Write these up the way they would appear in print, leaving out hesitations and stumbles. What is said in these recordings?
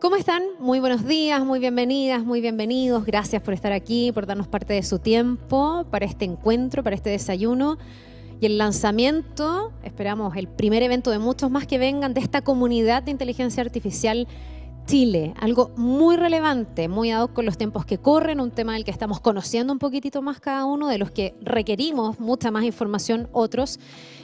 ¿Cómo están? Muy buenos días, muy bienvenidas, muy bienvenidos. Gracias por estar aquí, por darnos parte de su tiempo para este encuentro, para este desayuno y el lanzamiento. Esperamos el primer evento de muchos más que vengan de esta comunidad de inteligencia artificial Chile. Algo muy relevante, muy ad hoc con los tiempos que corren, un tema del que estamos conociendo un poquitito más cada uno, de los que requerimos mucha más información otros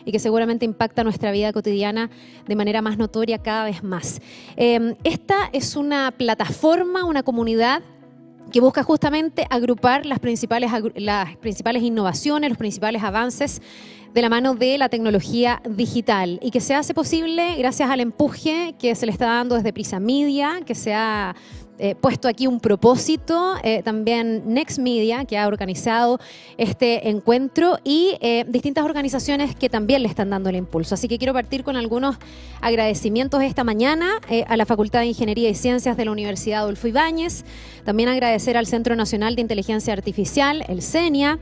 y que seguramente impacta nuestra vida cotidiana de manera más notoria cada vez más. Esta es una plataforma, una comunidad que busca justamente agrupar las principales innovaciones, los principales avances de la mano de la tecnología digital y que se hace posible gracias al empuje que se le está dando desde Prisa Media, que se ha puesto aquí un propósito, también Next Media, que ha organizado este encuentro, y distintas organizaciones que también le están dando el impulso. Así que quiero partir con algunos agradecimientos esta mañana a la Facultad de Ingeniería y Ciencias de la Universidad Adolfo Ibáñez, también agradecer al Centro Nacional de Inteligencia Artificial, el CENIA,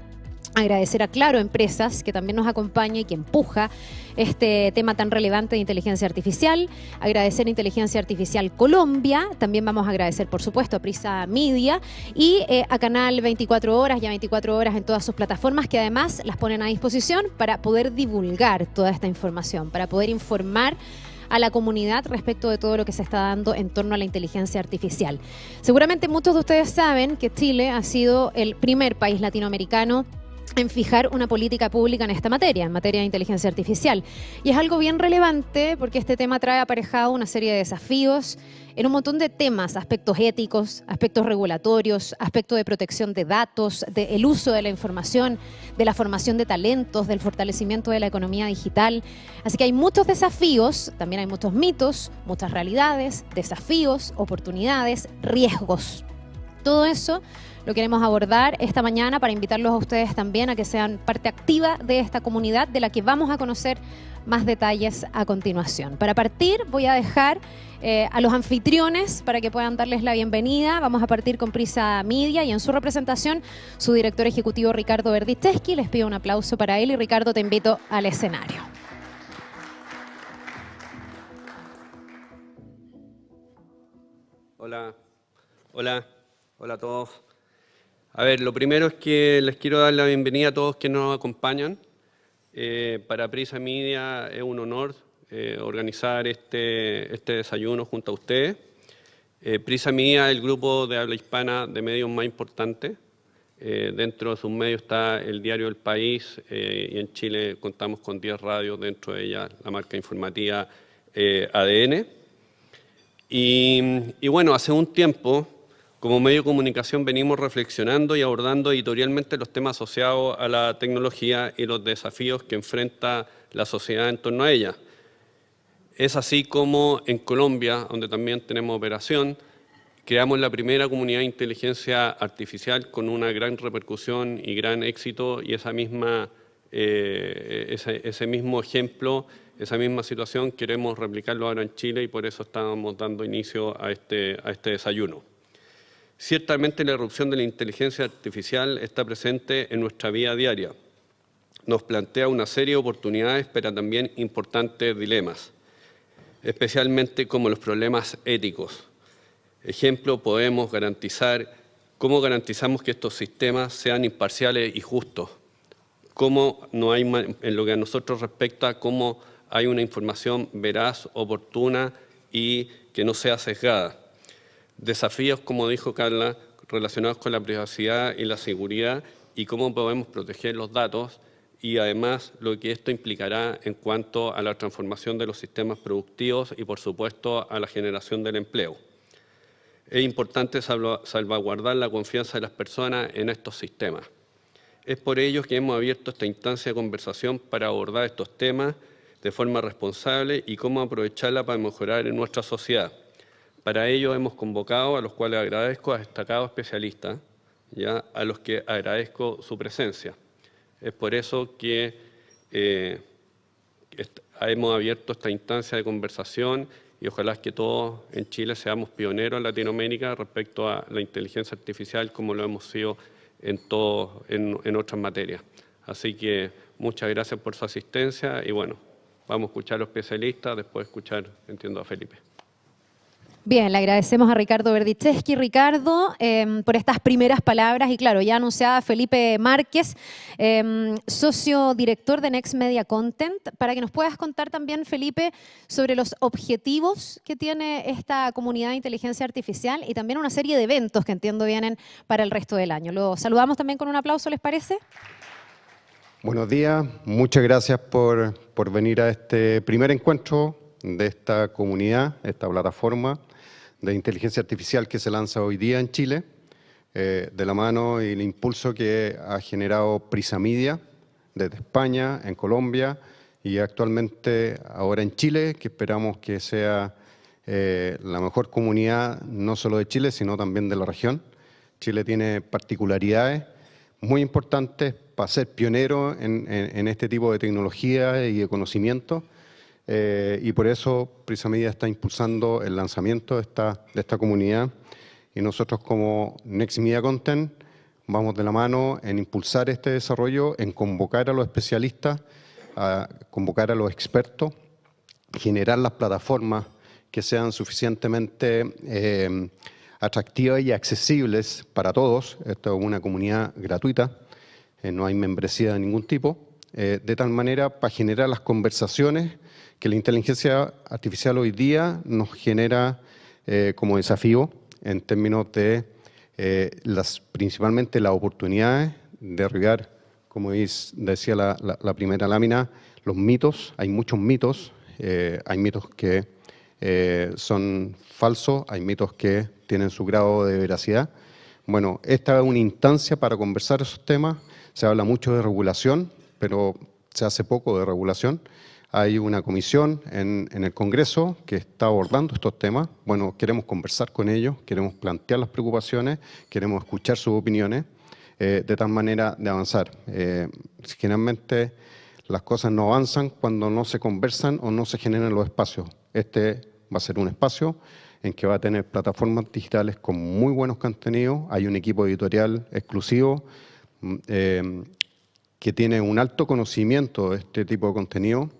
agradecer a Claro Empresas, que también nos acompaña y que empuja este tema tan relevante de inteligencia artificial. Agradecer a Inteligencia Artificial Colombia. También vamos a agradecer, por supuesto, a Prisa Media y a Canal 24 Horas, ya 24 horas en todas sus plataformas, que además las ponen a disposición para poder divulgar toda esta información, para poder informar a la comunidad respecto de todo lo que se está dando en torno a la inteligencia artificial. Seguramente muchos de ustedes saben que Chile ha sido el primer país latinoamericano en fijar una política pública en materia de inteligencia artificial. Y es algo bien relevante porque este tema trae aparejado una serie de desafíos en un montón de temas, aspectos éticos, aspectos regulatorios, aspectos de protección de datos, del uso de la información, de la formación de talentos, del fortalecimiento de la economía digital. Así que hay muchos desafíos, también hay muchos mitos, muchas realidades, desafíos, oportunidades, riesgos. Todo eso lo queremos abordar esta mañana para invitarlos a ustedes también a que sean parte activa de esta comunidad de la que vamos a conocer más detalles a continuación. Para partir voy a dejar a los anfitriones para que puedan darles la bienvenida. Vamos a partir con Prisa Media y en su representación su director ejecutivo Ricardo Berdichevsky. Les pido un aplauso para él y Ricardo, te invito al escenario. Hola, hola, hola a todos. A ver, lo primero es que les quiero dar la bienvenida a todos que nos acompañan. Para Prisa Media es un honor organizar este desayuno junto a ustedes. Prisa Media es el grupo de habla hispana de medios más importante. Dentro de sus medios está el diario El País y en Chile contamos con 10 radios, dentro de ellas la marca informativa ADN. Y bueno, hace un tiempo, como medio de comunicación, venimos reflexionando y abordando editorialmente los temas asociados a la tecnología y los desafíos que enfrenta la sociedad en torno a ella. Es así como en Colombia, donde también tenemos operación, creamos la primera comunidad de inteligencia artificial con una gran repercusión y gran éxito, y ese mismo ejemplo, esa misma situación queremos replicarlo ahora en Chile y por eso estamos dando inicio a este desayuno. Ciertamente la irrupción de la inteligencia artificial está presente en nuestra vida diaria. Nos plantea una serie de oportunidades, pero también importantes dilemas, especialmente como los problemas éticos. Ejemplo, ¿cómo garantizamos que estos sistemas sean imparciales y justos? ¿Cómo no hay, en lo que a nosotros respecta, cómo hay una información veraz, oportuna y que no sea sesgada? Desafíos, como dijo Carla, relacionados con la privacidad y la seguridad y cómo podemos proteger los datos y además lo que esto implicará en cuanto a la transformación de los sistemas productivos y, por supuesto, a la generación del empleo. Es importante salvaguardar la confianza de las personas en estos sistemas. Es por ello que hemos abierto esta instancia de conversación para abordar estos temas de forma responsable y cómo aprovecharla para mejorar en nuestra sociedad. Para ello hemos convocado, a los cuales agradezco, a destacados especialistas, a los que agradezco su presencia. Es por eso que hemos abierto esta instancia de conversación y ojalá que todos en Chile seamos pioneros en Latinoamérica respecto a la inteligencia artificial como lo hemos sido en otras materias. Así que muchas gracias por su asistencia y bueno, vamos a escuchar a los especialistas, después escuchar, entiendo, a Felipe. Bien, le agradecemos a Ricardo Berdichevsky, Ricardo, por estas primeras palabras. Y claro, ya anunciaba Felipe Márquez, socio director de Next Media Content, para que nos puedas contar también, Felipe, sobre los objetivos que tiene esta comunidad de inteligencia artificial y también una serie de eventos que entiendo vienen para el resto del año. Lo saludamos también con un aplauso, ¿les parece? Buenos días, muchas gracias por venir a este primer encuentro de esta comunidad, esta plataforma de inteligencia artificial que se lanza hoy día en Chile, de la mano y el impulso que ha generado Prisa Media desde España, en Colombia y actualmente ahora en Chile, que esperamos que sea la mejor comunidad no solo de Chile, sino también de la región. Chile tiene particularidades muy importantes para ser pionero en este tipo de tecnología y de conocimiento. Y por eso Prisa Media está impulsando el lanzamiento de esta comunidad y nosotros como Next Media Content vamos de la mano en impulsar este desarrollo, en convocar a los especialistas, a convocar a los expertos, generar las plataformas que sean suficientemente atractivas y accesibles para todos. Esto es una comunidad gratuita, no hay membresía de ningún tipo, de tal manera para generar las conversaciones que la inteligencia artificial hoy día nos genera como desafío en términos de principalmente las oportunidades de derribar, como decía la primera lámina, los mitos. Hay muchos mitos, hay mitos que son falsos, hay mitos que tienen su grado de veracidad. Bueno, esta es una instancia para conversar esos temas. Se habla mucho de regulación, pero se hace poco de regulación. Hay una comisión en el Congreso que está abordando estos temas. Bueno, queremos conversar con ellos, queremos plantear las preocupaciones, queremos escuchar sus opiniones, de tal manera de avanzar. Generalmente las cosas no avanzan cuando no se conversan o no se generan los espacios. Este va a ser un espacio en que va a tener plataformas digitales con muy buenos contenidos. Hay un equipo editorial exclusivo que tiene un alto conocimiento de este tipo de contenido.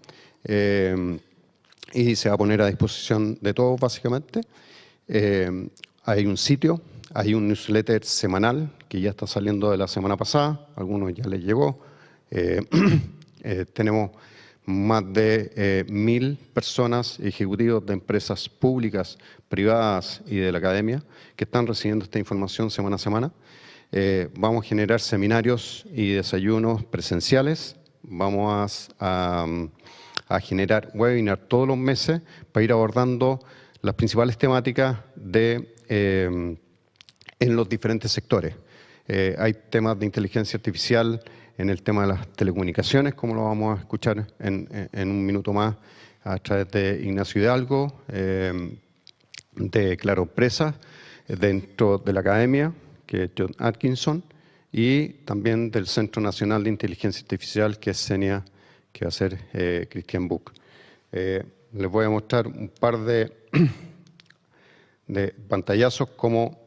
Y se va a poner a disposición de todos, básicamente. Hay un sitio, hay un newsletter semanal que ya está saliendo de la semana pasada, algunos ya les llegó. Tenemos más de 1000 personas, ejecutivos de empresas públicas, privadas y de la academia, que están recibiendo esta información semana a semana. Vamos a generar seminarios y desayunos presenciales. Vamos a generar webinars todos los meses para ir abordando las principales temáticas en los diferentes sectores. Hay temas de inteligencia artificial en el tema de las telecomunicaciones, como lo vamos a escuchar en un minuto más a través de Ignacio Hidalgo, de Claro Empresas, dentro de la academia, que es John Atkinson, y también del Centro Nacional de Inteligencia Artificial, que es CENIA, que va a ser Christian Buch. Les voy a mostrar un par de pantallazos como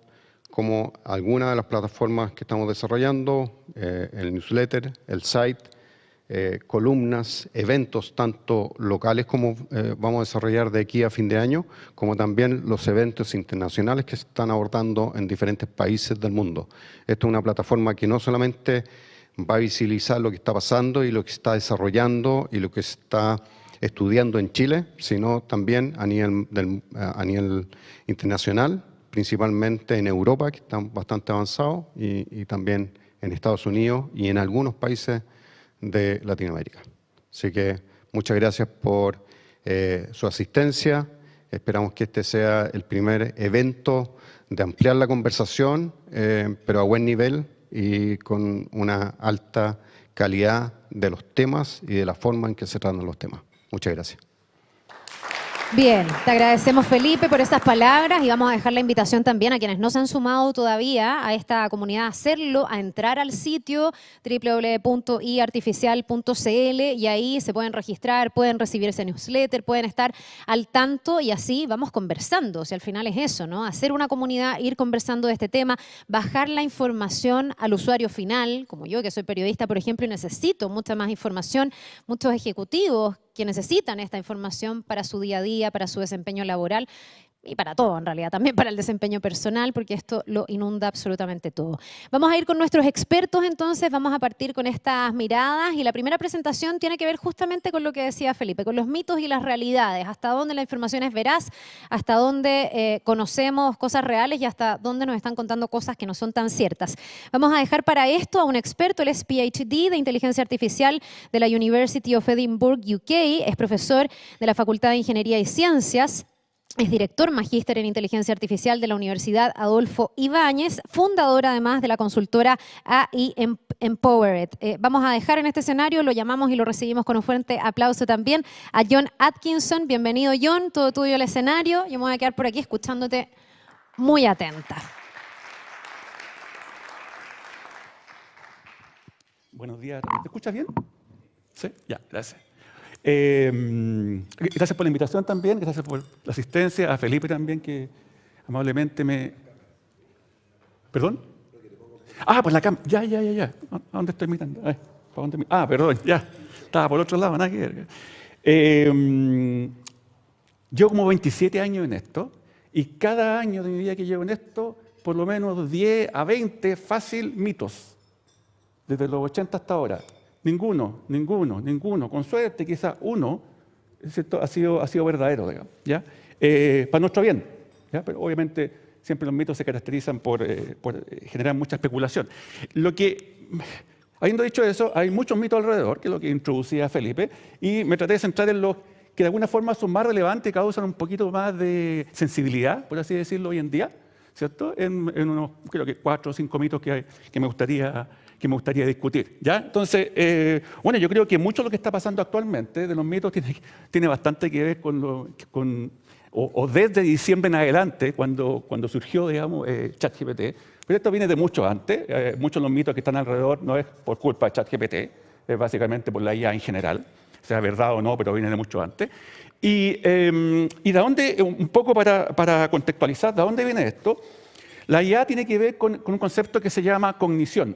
algunas de las plataformas que estamos desarrollando, el newsletter, el site, columnas, eventos tanto locales como vamos a desarrollar de aquí a fin de año, como también los eventos internacionales que se están abordando en diferentes países del mundo. Esto es una plataforma que no solamente va a visibilizar lo que está pasando y lo que se está desarrollando y lo que se está estudiando en Chile, sino también a nivel internacional, principalmente en Europa, que están bastante avanzados, y también en Estados Unidos y en algunos países de Latinoamérica. Así que muchas gracias por su asistencia. Esperamos que este sea el primer evento de ampliar la conversación, pero a buen nivel y con una alta calidad de los temas y de la forma en que se tratan los temas. Muchas gracias. Bien, te agradecemos, Felipe, por estas palabras y vamos a dejar la invitación también a quienes no se han sumado todavía a esta comunidad a hacerlo, a entrar al sitio www.iartificial.cl y ahí se pueden registrar, pueden recibir ese newsletter, pueden estar al tanto y así vamos conversando. O sea, al final es eso, ¿no? Hacer una comunidad, ir conversando de este tema, bajar la información al usuario final, como yo que soy periodista, por ejemplo, y necesito mucha más información, muchos ejecutivos que necesitan esta información para su día a día, para su desempeño laboral. y para todo en realidad, también para el desempeño personal, porque esto lo inunda absolutamente todo. Vamos a ir con nuestros expertos entonces, vamos a partir con estas miradas y la primera presentación tiene que ver justamente con lo que decía Felipe, con los mitos y las realidades, hasta dónde la información es veraz, hasta dónde conocemos cosas reales y hasta dónde nos están contando cosas que no son tan ciertas. Vamos a dejar para esto a un experto, él es PhD de Inteligencia Artificial de la University of Edinburgh, UK, es profesor de la Facultad de Ingeniería y Ciencias, es director magíster en Inteligencia Artificial de la Universidad Adolfo Ibáñez, fundador además de la consultora AI Empowered. Vamos a dejar en este escenario, lo llamamos y lo recibimos con un fuerte aplauso también a John Atkinson. Bienvenido, John, todo tuyo el escenario. Yo me voy a quedar por aquí escuchándote muy atenta. Buenos días. ¿Te escuchas bien? Sí, ya, gracias. Gracias por la invitación también, gracias por la asistencia, a Felipe también, que amablemente me... ¿Perdón? Ah, por la cámara. Ya. ¿A dónde estoy mirando? ¿Para dónde perdón, ya. Estaba por otro lado, nada que ver. Llevo como 27 años en esto, y cada año de mi vida que llevo en esto, por lo menos 10 a 20 fácil mitos, desde los 80 hasta ahora. Ninguno. Con suerte, quizás uno, ¿cierto? ha sido verdadero, digamos, ¿ya? Para nuestro bien, ¿ya? Pero obviamente siempre los mitos se caracterizan por generar mucha especulación. Habiendo dicho eso, hay muchos mitos alrededor, que es lo que introducía Felipe, y me traté de centrar en los que de alguna forma son más relevantes y causan un poquito más de sensibilidad, por así decirlo, hoy en día, ¿cierto? En unos, creo que 4 o 5 mitos que me gustaría discutir, ¿ya? Entonces, bueno, yo creo que mucho de lo que está pasando actualmente de los mitos tiene bastante que ver o desde diciembre en adelante, cuando surgió, digamos, ChatGPT. Pero esto viene de mucho antes. Muchos de los mitos que están alrededor no es por culpa de ChatGPT, es básicamente por la IA en general, sea verdad o no, pero viene de mucho antes. Y de dónde, un poco para contextualizar, ¿de dónde viene esto? La IA tiene que ver con un concepto que se llama cognición.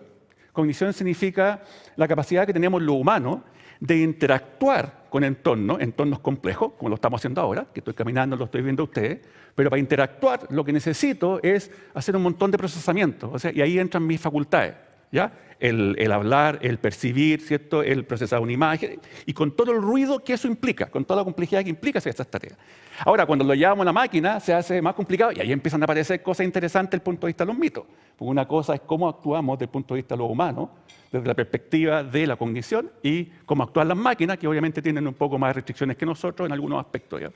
Cognición significa la capacidad que tenemos los humanos de interactuar con entornos complejos, como lo estamos haciendo ahora, que estoy caminando, lo estoy viendo a ustedes, pero para interactuar lo que necesito es hacer un montón de procesamiento, o sea, y ahí entran mis facultades, ¿ya? El hablar, el percibir, ¿cierto? El procesar una imagen, y con todo el ruido que eso implica, con toda la complejidad que implica hacer estas tareas. Ahora, cuando lo llevamos a la máquina, se hace más complicado, y ahí empiezan a aparecer cosas interesantes desde el punto de vista de los mitos. Porque una cosa es cómo actuamos desde el punto de vista de los humanos, desde la perspectiva de la cognición, y cómo actúan las máquinas, que obviamente tienen un poco más restricciones que nosotros en algunos aspectos, ¿ya?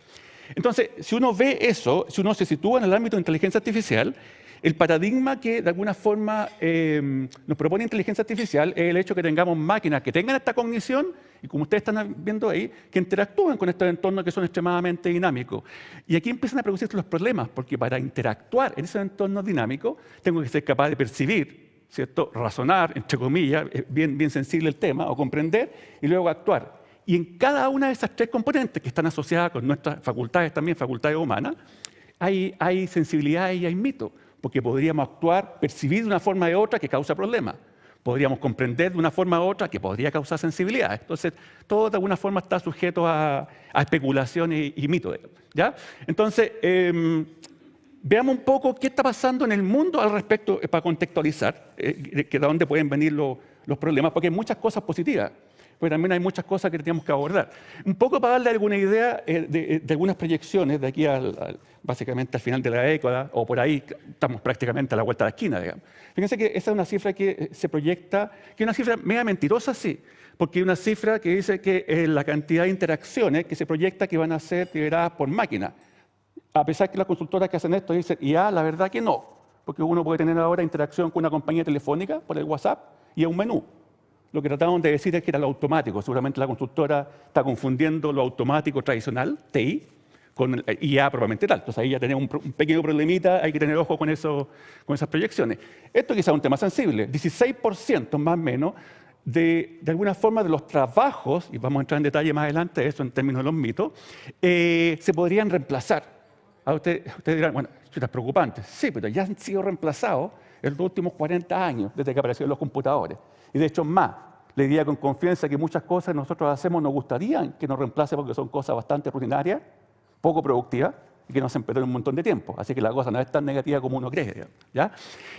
Entonces, si uno ve eso, si uno se sitúa en el ámbito de inteligencia artificial, el paradigma que de alguna forma nos propone inteligencia artificial es el hecho de que tengamos máquinas que tengan esta cognición y, como ustedes están viendo ahí, que interactúen con estos entornos que son extremadamente dinámicos. Y aquí empiezan a producirse los problemas, porque para interactuar en esos entornos dinámicos tengo que ser capaz de percibir, ¿cierto? Razonar, entre comillas, bien sensible el tema, o comprender, y luego actuar. Y en cada una de esas tres componentes que están asociadas con nuestras facultades, también facultades humanas, hay sensibilidad y hay mito, porque podríamos actuar, percibir de una forma u otra que causa problemas. Podríamos comprender de una forma u otra que podría causar sensibilidad. Entonces, todo de alguna forma está sujeto a especulaciones y mitos, ¿ya? Entonces, veamos un poco qué está pasando en el mundo al respecto para contextualizar, que de dónde pueden venir los problemas, porque hay muchas cosas positivas, pero también hay muchas cosas que tenemos que abordar. Un poco para darle alguna idea de algunas proyecciones de aquí básicamente al final de la década, o por ahí estamos prácticamente a la vuelta de la esquina, digamos. Fíjense que esa es una cifra que se proyecta, que es una cifra media mentirosa, sí, porque es una cifra que dice que la cantidad de interacciones que se proyecta que van a ser liberadas por máquina. A pesar que las consultoras que hacen esto dicen, la verdad que no, porque uno puede tener ahora interacción con una compañía telefónica por el WhatsApp y a un menú. Lo que tratamos de decir es que era lo automático. Seguramente la consultora está confundiendo lo automático tradicional, TI, con el IA propiamente tal. Entonces ahí ya tenemos un pequeño problemita, hay que tener ojo con esas proyecciones. Esto quizá es un tema sensible. 16% más o menos de alguna forma de los trabajos, y vamos a entrar en detalle más adelante de eso en términos de los mitos, se podrían reemplazar. Ustedes dirán, bueno, esto es preocupante. Sí, pero ya han sido reemplazados en los últimos 40 años desde que aparecieron los computadores. Y de hecho más, le diría con confianza que muchas cosas que nosotros hacemos nos gustarían que nos reemplace porque son cosas bastante rutinarias, poco productivas, y que no se empezó en un montón de tiempo. Así que la cosa no es tan negativa como uno cree, ¿ya?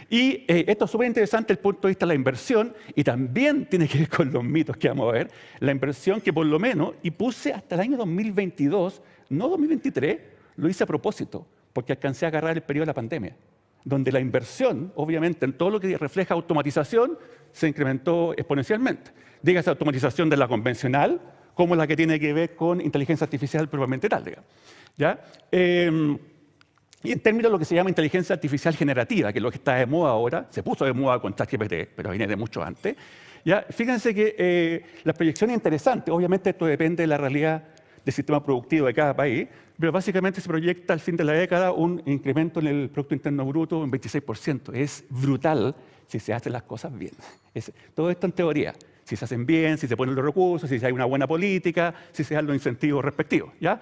Y esto es súper interesante desde el punto de vista de la inversión y también tiene que ver con los mitos que vamos a ver. La inversión que por lo menos, y puse hasta el año 2022, no 2023, lo hice a propósito, porque alcancé a agarrar el periodo de la pandemia, donde la inversión, obviamente, en todo lo que refleja automatización, se incrementó exponencialmente. Dígase automatización de la convencional, como la que tiene que ver con inteligencia artificial propiamente tal, digamos, ¿ya? Y en términos de lo que se llama inteligencia artificial generativa, que es lo que está de moda ahora, se puso de moda con ChatGPT, pero viene de mucho antes, ¿ya? Fíjense que las proyecciones interesantes, obviamente esto depende de la realidad del sistema productivo de cada país, pero básicamente se proyecta al fin de la década un incremento en el Producto Interno Bruto en 26%. Es brutal si se hacen las cosas bien. Todo esto en teoría. Si se hacen bien, si se ponen los recursos, si hay una buena política, si se dan los incentivos respectivos, ¿ya?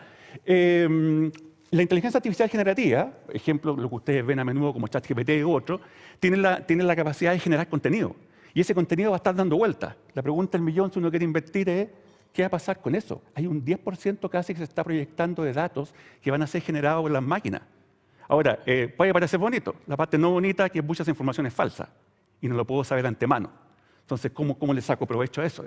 La inteligencia artificial generativa, ejemplo, lo que ustedes ven a menudo como ChatGPT u otro, tiene la capacidad de generar contenido. Y ese contenido va a estar dando vueltas. La pregunta del millón, si uno quiere invertir, es ¿qué va a pasar con eso? Hay un 10% casi que se está proyectando de datos que van a ser generados por las máquinas. Ahora, puede parecer bonito. La parte no bonita es que muchas informaciones falsas y no lo puedo saber de antemano. Entonces, ¿cómo le saco provecho a eso?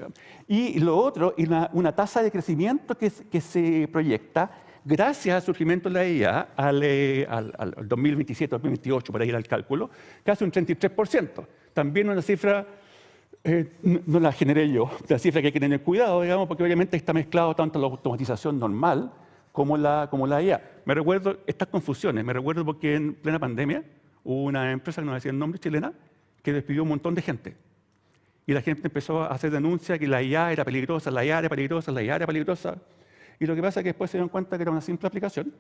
Y lo otro, es una tasa de crecimiento que se proyecta gracias al surgimiento de la IA al 2027, 2028, para ir al cálculo, casi un 33%. También una cifra, no la generé yo, la cifra que hay que tener cuidado, digamos, porque obviamente está mezclado tanto la automatización normal como la IA. Me recuerdo estas confusiones, porque en plena pandemia hubo una empresa, que no decía el nombre, chilena, que despidió un montón de gente. Y la gente empezó a hacer denuncias que la IA era peligrosa, la IA era peligrosa, la IA era peligrosa. Y lo que pasa es que después se dieron cuenta que era una simple aplicación,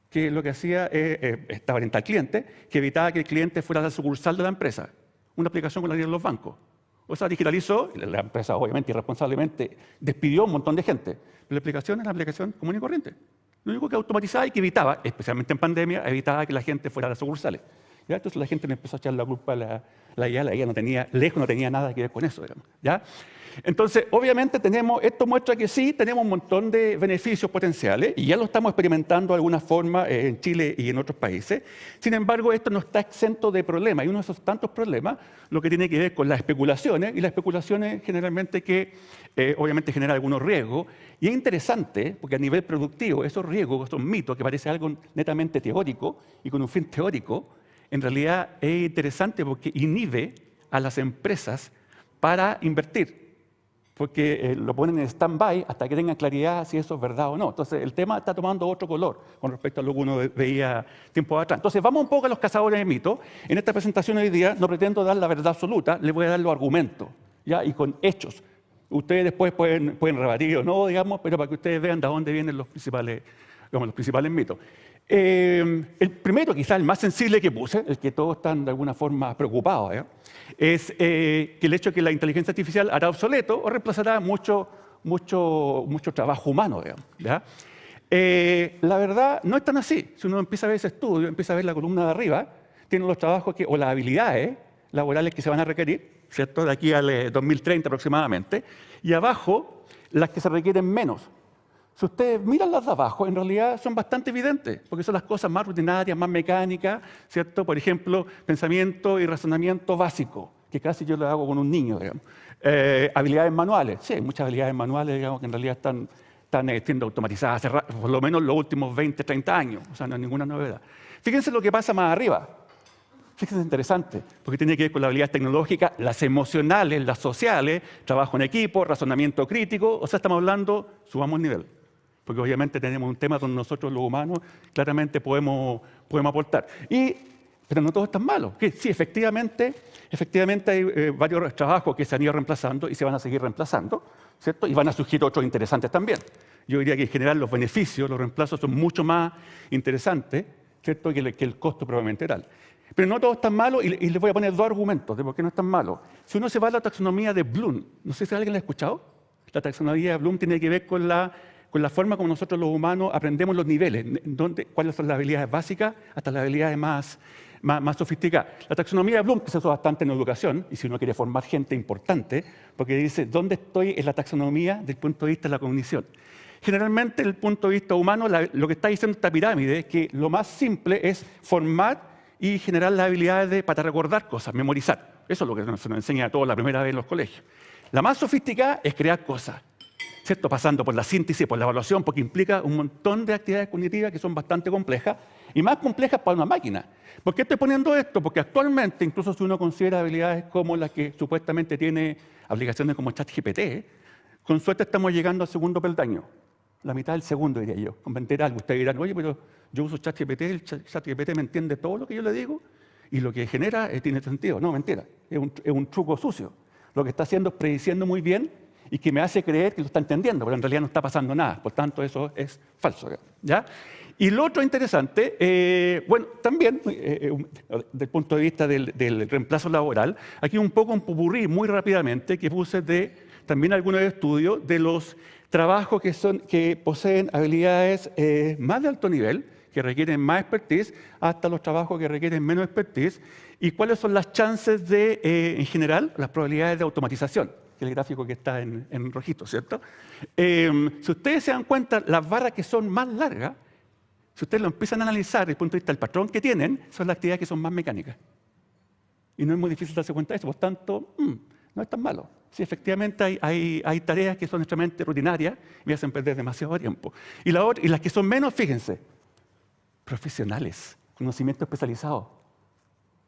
que lo que hacía estaba orientada al cliente, que evitaba que el cliente fuera a la sucursal de la empresa. Una aplicación con la que tienen los bancos. O sea, digitalizó, y la empresa obviamente irresponsablemente despidió un montón de gente. Pero la aplicación era una aplicación común y corriente. Lo único que automatizaba y que evitaba, especialmente en pandemia, evitaba que la gente fuera a las sucursales. ¿Ya? Entonces la gente le empezó a echar la culpa a la IA no tenía nada que ver con eso, digamos, ¿ya? Entonces, obviamente esto muestra que sí tenemos un montón de beneficios potenciales y ya lo estamos experimentando de alguna forma en Chile y en otros países. Sin embargo, esto no está exento de problemas y uno de esos tantos problemas lo que tiene que ver con las especulaciones y las especulaciones generalmente que obviamente generan algunos riesgos. Y es interesante porque a nivel productivo esos riesgos, esos mitos que parece algo netamente teórico y con un fin teórico, en realidad es interesante porque inhibe a las empresas para invertir. Porque lo ponen en stand-by hasta que tengan claridad si eso es verdad o no. Entonces, el tema está tomando otro color con respecto a lo que uno veía tiempo atrás. Entonces, vamos un poco a los cazadores de mitos. En esta presentación hoy día no pretendo dar la verdad absoluta, les voy a dar los argumentos, ¿ya? Y con hechos. Ustedes después pueden rebatir o no, digamos, pero para que ustedes vean de dónde vienen los principales mitos. El primero, quizás el más sensible que puse, el que todos están de alguna forma preocupados, es que el hecho de que la inteligencia artificial hará obsoleto o reemplazará mucho trabajo humano, ¿ya? La verdad no es tan así. Si uno empieza a ver ese estudio, empieza a ver la columna de arriba, tienen los trabajos o las habilidades laborales que se van a requerir, ¿cierto? De aquí al 2030 aproximadamente, y abajo las que se requieren menos. Si ustedes miran las de abajo, en realidad son bastante evidentes, porque son las cosas más rutinarias, más mecánicas, ¿cierto? Por ejemplo, pensamiento y razonamiento básico, que casi yo lo hago con un niño, digamos. Habilidades manuales, sí, hay muchas habilidades manuales, digamos, que en realidad están siendo automatizadas hace por lo menos los últimos 20, 30 años, o sea, no es ninguna novedad. Fíjense lo que pasa más arriba. Fíjense, es interesante, porque tiene que ver con las habilidades tecnológicas, las emocionales, las sociales, trabajo en equipo, razonamiento crítico, o sea, estamos hablando, subamos el nivel. Porque obviamente tenemos un tema donde nosotros los humanos claramente podemos aportar. Pero no todo es tan malo. Sí, efectivamente hay varios trabajos que se han ido reemplazando y se van a seguir reemplazando, ¿cierto? Y van a surgir otros interesantes también. Yo diría que en general los beneficios, los reemplazos son mucho más interesantes, ¿cierto? que el costo probablemente real. Pero no todo es tan malo y les voy a poner dos argumentos de por qué no es tan malo. Si uno se va a la taxonomía de Bloom, no sé si alguien la ha escuchado, la taxonomía de Bloom tiene que ver con la forma como nosotros los humanos aprendemos los niveles, cuáles son las habilidades básicas hasta las habilidades más sofisticadas. La taxonomía de Bloom, que se usa bastante en educación, y si uno quiere formar gente importante, porque dice, ¿dónde estoy en la taxonomía desde el punto de vista de la cognición? generalmente desde el punto de vista humano, lo que está diciendo esta pirámide es que lo más simple es formar y generar las habilidades para recordar cosas, memorizar. Eso es lo que se nos enseña a todos la primera vez en los colegios. La más sofisticada es crear cosas, ¿cierto? Pasando por la síntesis, por la evaluación, porque implica un montón de actividades cognitivas que son bastante complejas y más complejas para una máquina. ¿Por qué estoy poniendo esto? Porque actualmente, incluso si uno considera habilidades como las que supuestamente tiene aplicaciones como ChatGPT, con suerte estamos llegando al segundo peldaño, la mitad del segundo, diría yo. Comprender algo. Ustedes dirán, oye, pero yo uso ChatGPT, el ChatGPT me entiende todo lo que yo le digo y lo que genera tiene sentido. No, mentira, es un truco sucio. Lo que está haciendo es prediciendo muy bien y que me hace creer que lo está entendiendo, pero en realidad no está pasando nada. Por tanto, eso es falso, ¿ya? Y lo otro interesante, bueno, también, desde el punto de vista del reemplazo laboral, aquí un poco un popurrí muy rápidamente que puse de también algunos estudios de los trabajos que poseen habilidades más de alto nivel, que requieren más expertise, hasta los trabajos que requieren menos expertise, y cuáles son las chances de, en general, las probabilidades de automatización, que es el gráfico que está en rojito, ¿cierto? Si ustedes se dan cuenta, las barras que son más largas, si ustedes lo empiezan a analizar desde el punto de vista del patrón que tienen, son las actividades que son más mecánicas. Y no es muy difícil darse cuenta de eso, por tanto, no es tan malo. Sí, efectivamente hay tareas que son extremadamente rutinarias y me hacen perder demasiado tiempo. Y las que son menos, fíjense, profesionales, conocimiento especializado,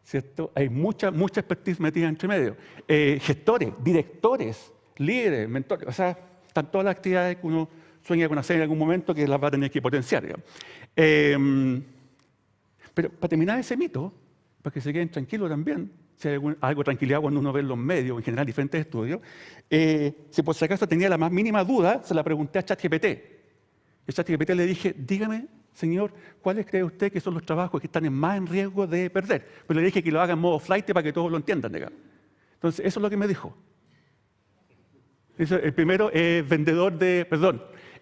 ¿cierto? Hay mucha expertise metida entre medio. Gestores, directores, líderes, mentores, o sea, están todas las actividades que uno sueña con hacer en algún momento que las va a tener que potenciar. Pero para terminar ese mito, para que se queden tranquilos también, si hay algo de tranquilidad cuando uno ve en los medios, en general diferentes estudios, si por si acaso tenía la más mínima duda, se la pregunté a ChatGPT. Y a ChatGPT le dije, dígame, señor, ¿cuáles cree usted que son los trabajos que están más en riesgo de perder? Pero le dije que lo haga en modo flight para que todos lo entiendan. Entonces, eso es lo que me dijo. El primero es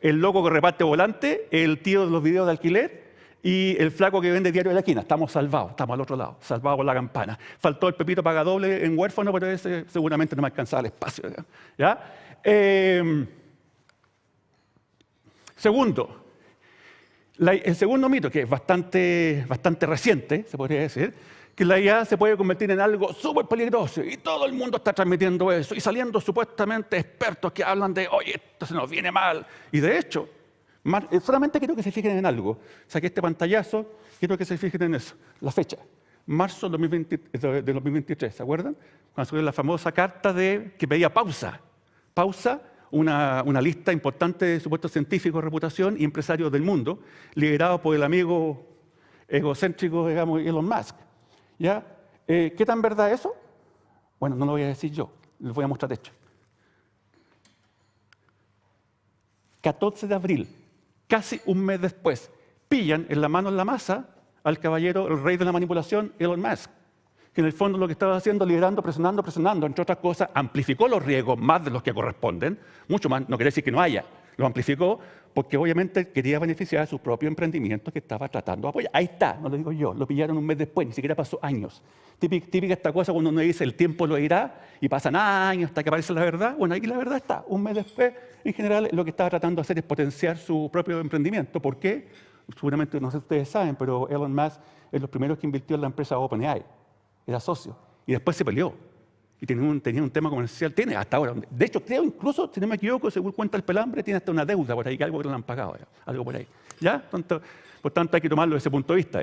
el loco que reparte volante, el tío de los videos de alquiler y el flaco que vende diario de la esquina. Estamos salvados, estamos al otro lado, salvados por la campana. Faltó el Pepito Pagadoble en huérfano, pero ese seguramente no me alcanzaba el espacio. ¿Ya? Segundo, el segundo mito, que es bastante reciente, se podría decir, que la IA se puede convertir en algo súper peligroso y todo el mundo está transmitiendo eso y saliendo supuestamente expertos que hablan de, oye, esto se nos viene mal. Y de hecho, solamente quiero que se fijen en algo. Saqué este pantallazo, quiero que se fijen en eso, la fecha. Marzo de 2023, ¿se acuerdan? Cuando salió la famosa carta que pedía pausa. Pausa, una lista importante de supuestos científicos de reputación y empresarios del mundo, liderado por el amigo egocéntrico, digamos, Elon Musk. ¿Ya? ¿Qué tan verdad es eso? Bueno, no lo voy a decir yo, les voy a mostrar hecho. 14 de abril, casi un mes después, pillan en la mano en la masa al caballero, el rey de la manipulación, Elon Musk, que en el fondo lo que estaba haciendo, liderando, presionando, entre otras cosas, amplificó los riesgos más de los que corresponden, mucho más, no quiere decir que no haya, lo amplificó porque obviamente quería beneficiar a su propio emprendimiento que estaba tratando de apoyar. Ahí está, no lo digo yo, lo pillaron un mes después, ni siquiera pasó años. Típica esta cosa cuando uno dice el tiempo lo dirá y pasan años hasta que aparece la verdad. Bueno, aquí la verdad está, un mes después, en general lo que estaba tratando de hacer es potenciar su propio emprendimiento. ¿Por qué? Seguramente no sé si ustedes saben, pero Elon Musk es los primeros que invirtió en la empresa OpenAI. Era socio y después se peleó. Y tenía un tema comercial, tiene hasta ahora. De hecho, creo incluso, si no me equivoco, según cuenta el Pelambre, tiene hasta una deuda por ahí, que algo que no le han pagado, algo por ahí. ¿Ya? Por tanto, hay que tomarlo desde ese punto de vista.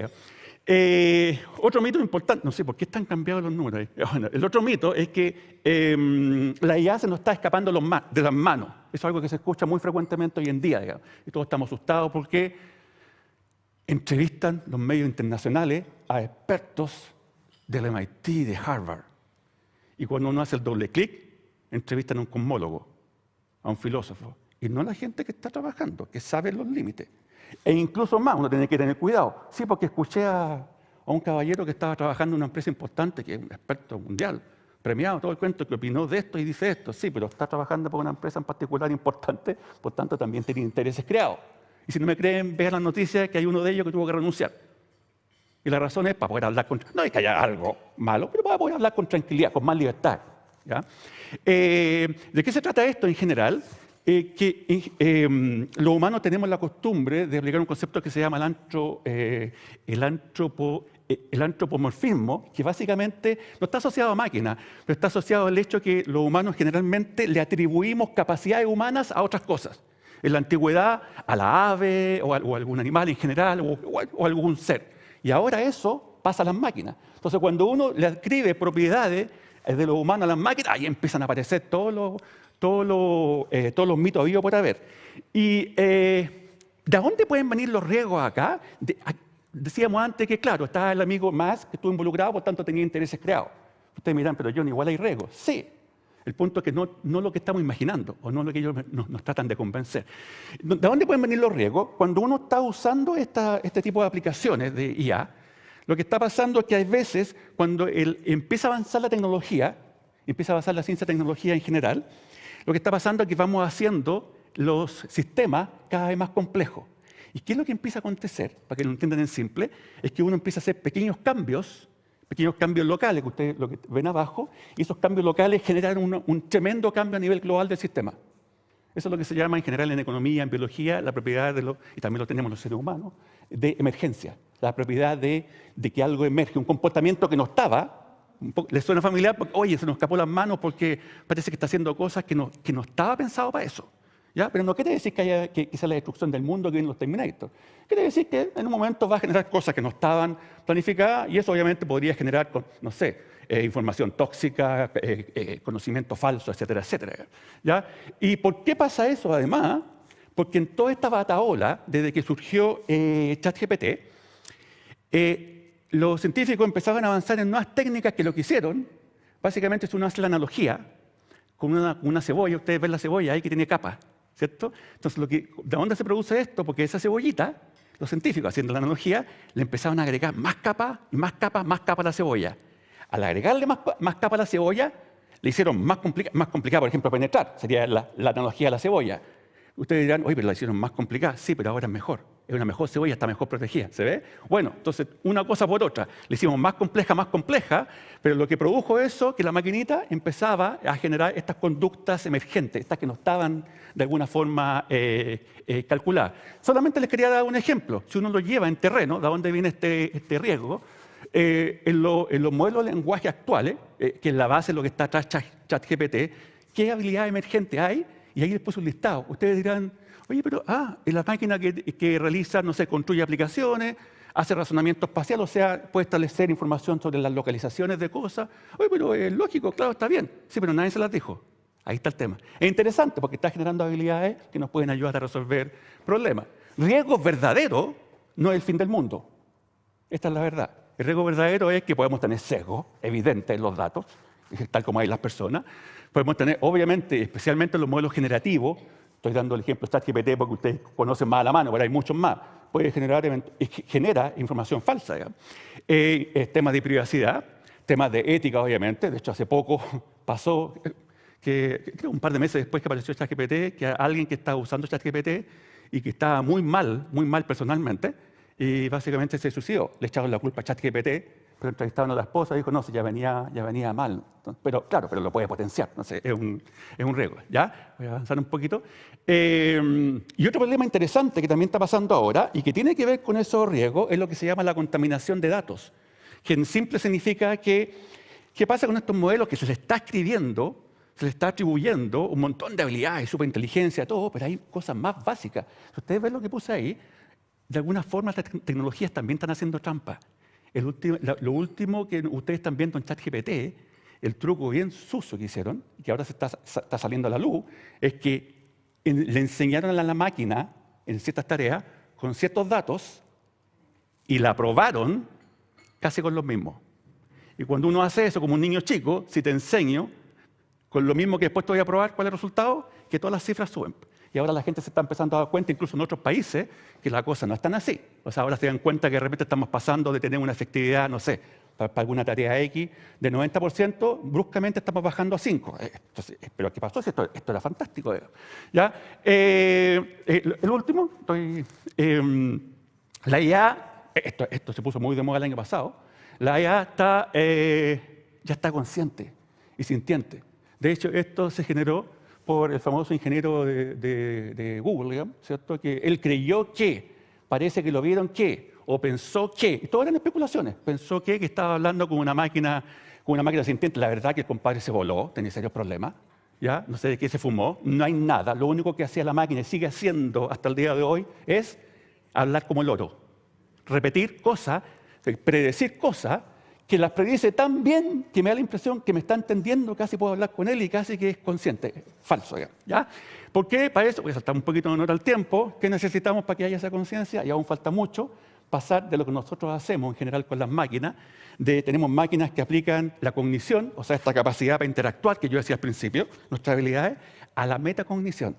Otro mito importante, no sé por qué están cambiados los números ahí. Bueno, el otro mito es que la IA se nos está escapando de las manos. Eso es algo que se escucha muy frecuentemente hoy en día, digamos. Y todos estamos asustados porque entrevistan los medios internacionales a expertos del MIT, de Harvard. Y cuando uno hace el doble clic, entrevistan a un cosmólogo, a un filósofo, y no a la gente que está trabajando, que sabe los límites. E incluso más, uno tiene que tener cuidado. Sí, porque escuché a un caballero que estaba trabajando en una empresa importante, que es un experto mundial, premiado, todo el cuento, que opinó de esto y dice esto. Sí, pero está trabajando por una empresa en particular importante, por tanto también tiene intereses creados. Y si no me creen, vean las noticias que hay uno de ellos que tuvo que renunciar. Y la razón es para poder hablar con... No es que haya algo malo, pero para poder hablar con tranquilidad, con más libertad. ¿Ya? ¿De qué se trata esto en general? los humanos tenemos la costumbre de aplicar un concepto que se llama el antropomorfismo, que básicamente no está asociado a máquinas, pero está asociado al hecho que los humanos generalmente le atribuimos capacidades humanas a otras cosas. En la antigüedad, a la ave o a algún animal en general o algún ser. Y ahora eso pasa a las máquinas. Entonces, cuando uno le adscribe propiedades de los humanos a las máquinas, ahí empiezan a aparecer todos los mitos habidos por haber. ¿Y de dónde pueden venir los riesgos acá? Decíamos antes que, claro, está el amigo Musk que estuvo involucrado, por tanto tenía intereses creados. Ustedes miran, pero John, igual hay riesgos. Sí. El punto es que no lo que estamos imaginando, o no lo que ellos nos tratan de convencer. ¿De dónde pueden venir los riesgos? Cuando uno está usando este tipo de aplicaciones de IA, lo que está pasando es que hay veces, cuando empieza a avanzar la tecnología, empieza a avanzar la ciencia y tecnología en general, lo que está pasando es que vamos haciendo los sistemas cada vez más complejos. ¿Y qué es lo que empieza a acontecer? Para que lo entiendan en simple, es que uno empieza a hacer pequeños cambios locales, que ustedes lo que ven abajo, y esos cambios locales generan un tremendo cambio a nivel global del sistema. Eso es lo que se llama en general en economía, en biología, la propiedad y también lo tenemos los seres humanos, de emergencia. La propiedad de que algo emerge, un comportamiento que no estaba, ¿les suena familiar? Porque, oye, se nos escapó las manos porque parece que está haciendo cosas que no estaba pensado para eso. ¿Ya? Pero no quiere decir que sea la destrucción del mundo que vienen los Terminator. Quiere decir que en un momento va a generar cosas que no estaban planificadas y eso obviamente podría generar, no sé, información tóxica, conocimiento falso, etcétera, etcétera. ¿Ya? ¿Y por qué pasa eso además? Porque en toda esta batahola, desde que surgió ChatGPT, los científicos empezaban a avanzar en nuevas técnicas que lo que hicieron, básicamente es uno hace la analogía con una cebolla, ustedes ven la cebolla ahí que tiene capas. ¿Cierto? Entonces, ¿de dónde se produce esto? Porque esa cebollita, los científicos, haciendo la analogía, le empezaron a agregar más capas, más capas, más capas a la cebolla. Al agregarle más capas a la cebolla, le hicieron más complicada, por ejemplo, penetrar. Sería la analogía de la cebolla. Ustedes dirán, oye, pero la hicieron más complicada. Sí, pero ahora es mejor. Es una mejor cebolla, está mejor protegida. ¿Se ve? Bueno, entonces, una cosa por otra. Le hicimos más compleja, pero lo que produjo eso, que la maquinita empezaba a generar estas conductas emergentes, estas que no estaban de alguna forma calculadas. Solamente les quería dar un ejemplo. Si uno lo lleva en terreno, ¿de dónde viene este riesgo? En los modelos de lenguaje actuales, que es la base de lo que está atrás ChatGPT, ¿qué habilidades emergentes hay? Y ahí después un listado. Ustedes dirán, oye, pero es la máquina que realiza, no sé, construye aplicaciones, hace razonamiento espacial, o sea, puede establecer información sobre las localizaciones de cosas. Oye, pero es lógico, claro, está bien. Sí, pero nadie se las dijo. Ahí está el tema. Es interesante porque está generando habilidades que nos pueden ayudar a resolver problemas. Riesgo verdadero no es el fin del mundo. Esta es la verdad. El riesgo verdadero es que podemos tener sesgo evidente en los datos, tal como hay las personas. Podemos tener, obviamente, especialmente en los modelos generativos, estoy dando el ejemplo de ChatGPT porque ustedes conocen más a la mano, pero hay muchos más, genera información falsa. Temas de privacidad, temas de ética, obviamente. De hecho, hace poco pasó, creo un par de meses después que apareció ChatGPT, que alguien que estaba usando ChatGPT y que estaba muy mal personalmente, y básicamente se suicidó. Le echaron la culpa a ChatGPT, pero entrevistaron a la esposa y dijo, no, si ya venía mal. Entonces, pero claro, pero lo puede potenciar. Entonces, es un riesgo. ¿Ya? Voy a avanzar un poquito. Y otro problema interesante que también está pasando ahora y que tiene que ver con esos riesgos es lo que se llama la contaminación de datos. Que en simple significa que, ¿qué pasa con estos modelos que se les está escribiendo, se les está atribuyendo un montón de habilidades, superinteligencia, todo, pero hay cosas más básicas? Si ustedes ven lo que puse ahí, de alguna forma las tecnologías también están haciendo trampa. Lo último que ustedes están viendo en ChatGPT, el truco bien sucio que hicieron, que ahora se está saliendo a la luz, es que le enseñaron a la máquina en ciertas tareas con ciertos datos y la probaron casi con los mismos. Y cuando uno hace eso como un niño chico, si te enseño con lo mismo que después te voy a probar, ¿cuál es el resultado? Que todas las cifras suben. Y ahora la gente se está empezando a dar cuenta, incluso en otros países, que la cosa no es tan así. O sea, ahora se dan cuenta que de repente estamos pasando de tener una efectividad, no sé, para alguna tarea X, de 90%, bruscamente estamos bajando a 5%. Entonces, ¿pero qué pasó? Esto era fantástico. ¿Ya? El último, la IA, esto se puso muy de moda el año pasado, la IA ya está consciente y sintiente. De hecho, esto se generó por el famoso ingeniero de Google, digamos, ¿cierto? Que él creyó que, parece que lo vieron que, o pensó que, y todo eran especulaciones, pensó que estaba hablando con una máquina sintiente. La verdad que el compadre se voló, tenía serios problemas, ¿ya? No sé de qué se fumó, no hay nada. Lo único que hacía la máquina y sigue haciendo hasta el día de hoy es hablar como loro, repetir cosas, predecir cosas, que las predice tan bien que me da la impresión que me está entendiendo, casi puedo hablar con él y casi que es consciente. Falso, ¿ya? ¿Por qué? Para eso, voy a saltar un poquito de nota al tiempo, ¿qué necesitamos para que haya esa conciencia? Y aún falta mucho, pasar de lo que nosotros hacemos en general con las máquinas, tenemos máquinas que aplican la cognición, o sea, esta capacidad para interactuar, que yo decía al principio, nuestras habilidades, a la metacognición.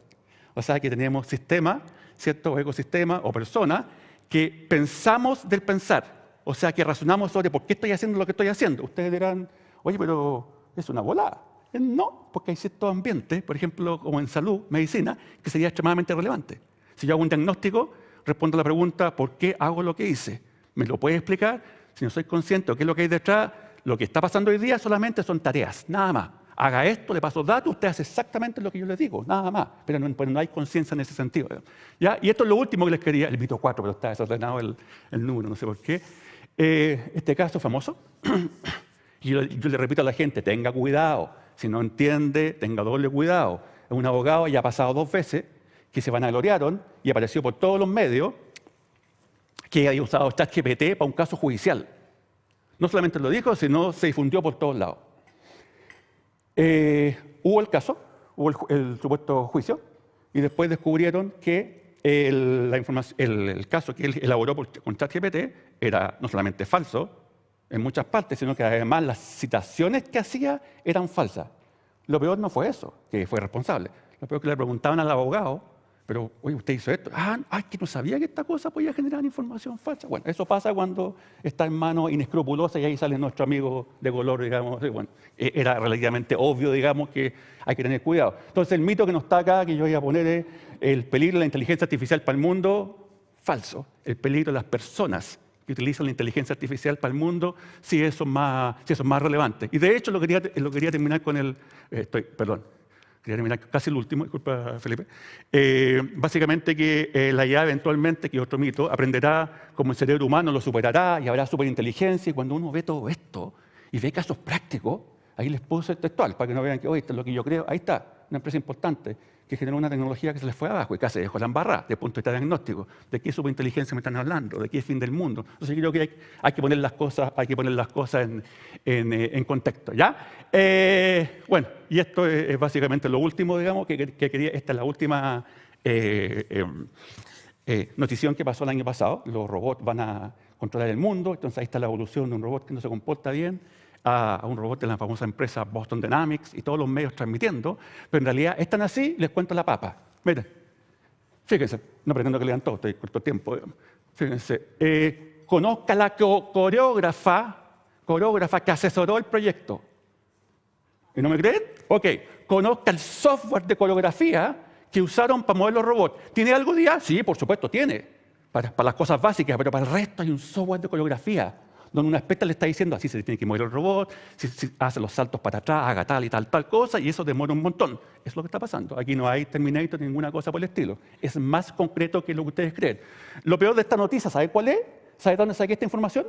O sea, que tenemos sistemas, ciertos ecosistemas o personas que pensamos del pensar. O sea, que razonamos sobre por qué estoy haciendo lo que estoy haciendo. Ustedes dirán, oye, pero es una volada. No, porque hay ciertos ambientes, por ejemplo, como en salud, medicina, que sería extremadamente relevante. Si yo hago un diagnóstico, respondo a la pregunta, ¿por qué hago lo que hice? ¿Me lo puede explicar? Si no soy consciente de qué es lo que hay detrás, lo que está pasando hoy día solamente son tareas, nada más. Haga esto, le paso datos, usted hace exactamente lo que yo le digo, nada más. Pero no hay conciencia en ese sentido. ¿Ya? Y esto es lo último que les quería, el mito 4, pero está desordenado el número, no sé por qué. Este caso famoso, y yo le repito a la gente, tenga cuidado, si no entiende, tenga doble cuidado. Es un abogado, ya ha pasado 2 veces, que se vanagloriaron y apareció por todos los medios que había usado ChatGPT para un caso judicial. No solamente lo dijo, sino se difundió por todos lados. Hubo el caso, hubo el supuesto juicio, y después descubrieron que el caso que él elaboró con ChatGPT era no solamente falso en muchas partes, sino que además las citaciones que hacía eran falsas. Lo peor no fue eso, que fue responsable. Lo peor que le preguntaban al abogado, pero, oye, ¿usted hizo esto? Que no sabía que esta cosa podía generar información falsa. Bueno, eso pasa cuando está en manos inescrupulosas y ahí sale nuestro amigo de color, digamos. Bueno, era relativamente obvio, digamos, que hay que tener cuidado. Entonces, el mito que no está acá, que yo voy a poner es el peligro de la inteligencia artificial para el mundo, falso. El peligro de las personas que utilizan la inteligencia artificial para el mundo, sí, eso es más relevante. Y de hecho, lo quería terminar con quería terminar casi el último, disculpa, Felipe. Básicamente que la IA eventualmente, que es otro mito, aprenderá como el cerebro humano, lo superará y habrá superinteligencia. Y cuando uno ve todo esto y ve casos prácticos, ahí les puse textual para que no vean que, oye, esto es lo que yo creo. Ahí está, una empresa importante que generó una tecnología que se les fue abajo y casi dejó la embarrada desde el punto de vista diagnóstico. ¿De qué superinteligencia me están hablando? ¿De qué fin del mundo? Entonces creo que hay que poner las cosas en contexto, ¿ya? Bueno, y esto es básicamente lo último, digamos, que quería. Esta es la última notición que pasó el año pasado. Los robots van a controlar el mundo, entonces ahí está la evolución de un robot que no se comporta bien, a un robot de la famosa empresa Boston Dynamics y todos los medios transmitiendo, pero en realidad están así, les cuento la papa. Miren, fíjense, no pretendo que lean todo, estoy corto tiempo. Fíjense, conozca la coreógrafa que asesoró el proyecto. ¿Y no me creen? Ok, conozca el software de coreografía que usaron para mover los robots. ¿Tiene algo de IA? Sí, por supuesto, tiene. Para las cosas básicas, pero para el resto hay un software de coreografía donde una experta le está diciendo así se tiene que mover el robot, si hace los saltos para atrás, haga tal y tal cosa, y eso demora un montón. Es lo que está pasando. Aquí no hay Terminator ni ninguna cosa por el estilo. Es más concreto que lo que ustedes creen. Lo peor de esta noticia, ¿sabe cuál es? ¿Sabe dónde saqué esta información?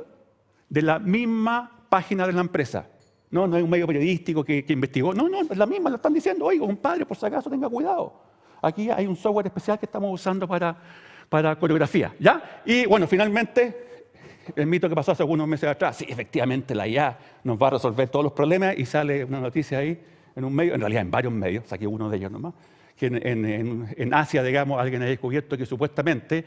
De la misma página de la empresa. No es un medio periodístico que investigó. No, es la misma, lo están diciendo. Oiga, compadre, por si acaso tenga cuidado. Aquí hay un software especial que estamos usando para coreografía, ¿ya? Y bueno, finalmente, el mito que pasó hace algunos meses atrás, sí, efectivamente la IA nos va a resolver todos los problemas, y sale una noticia ahí en un medio, en realidad en varios medios, saqué uno de ellos nomás, que en Asia, digamos, alguien ha descubierto que supuestamente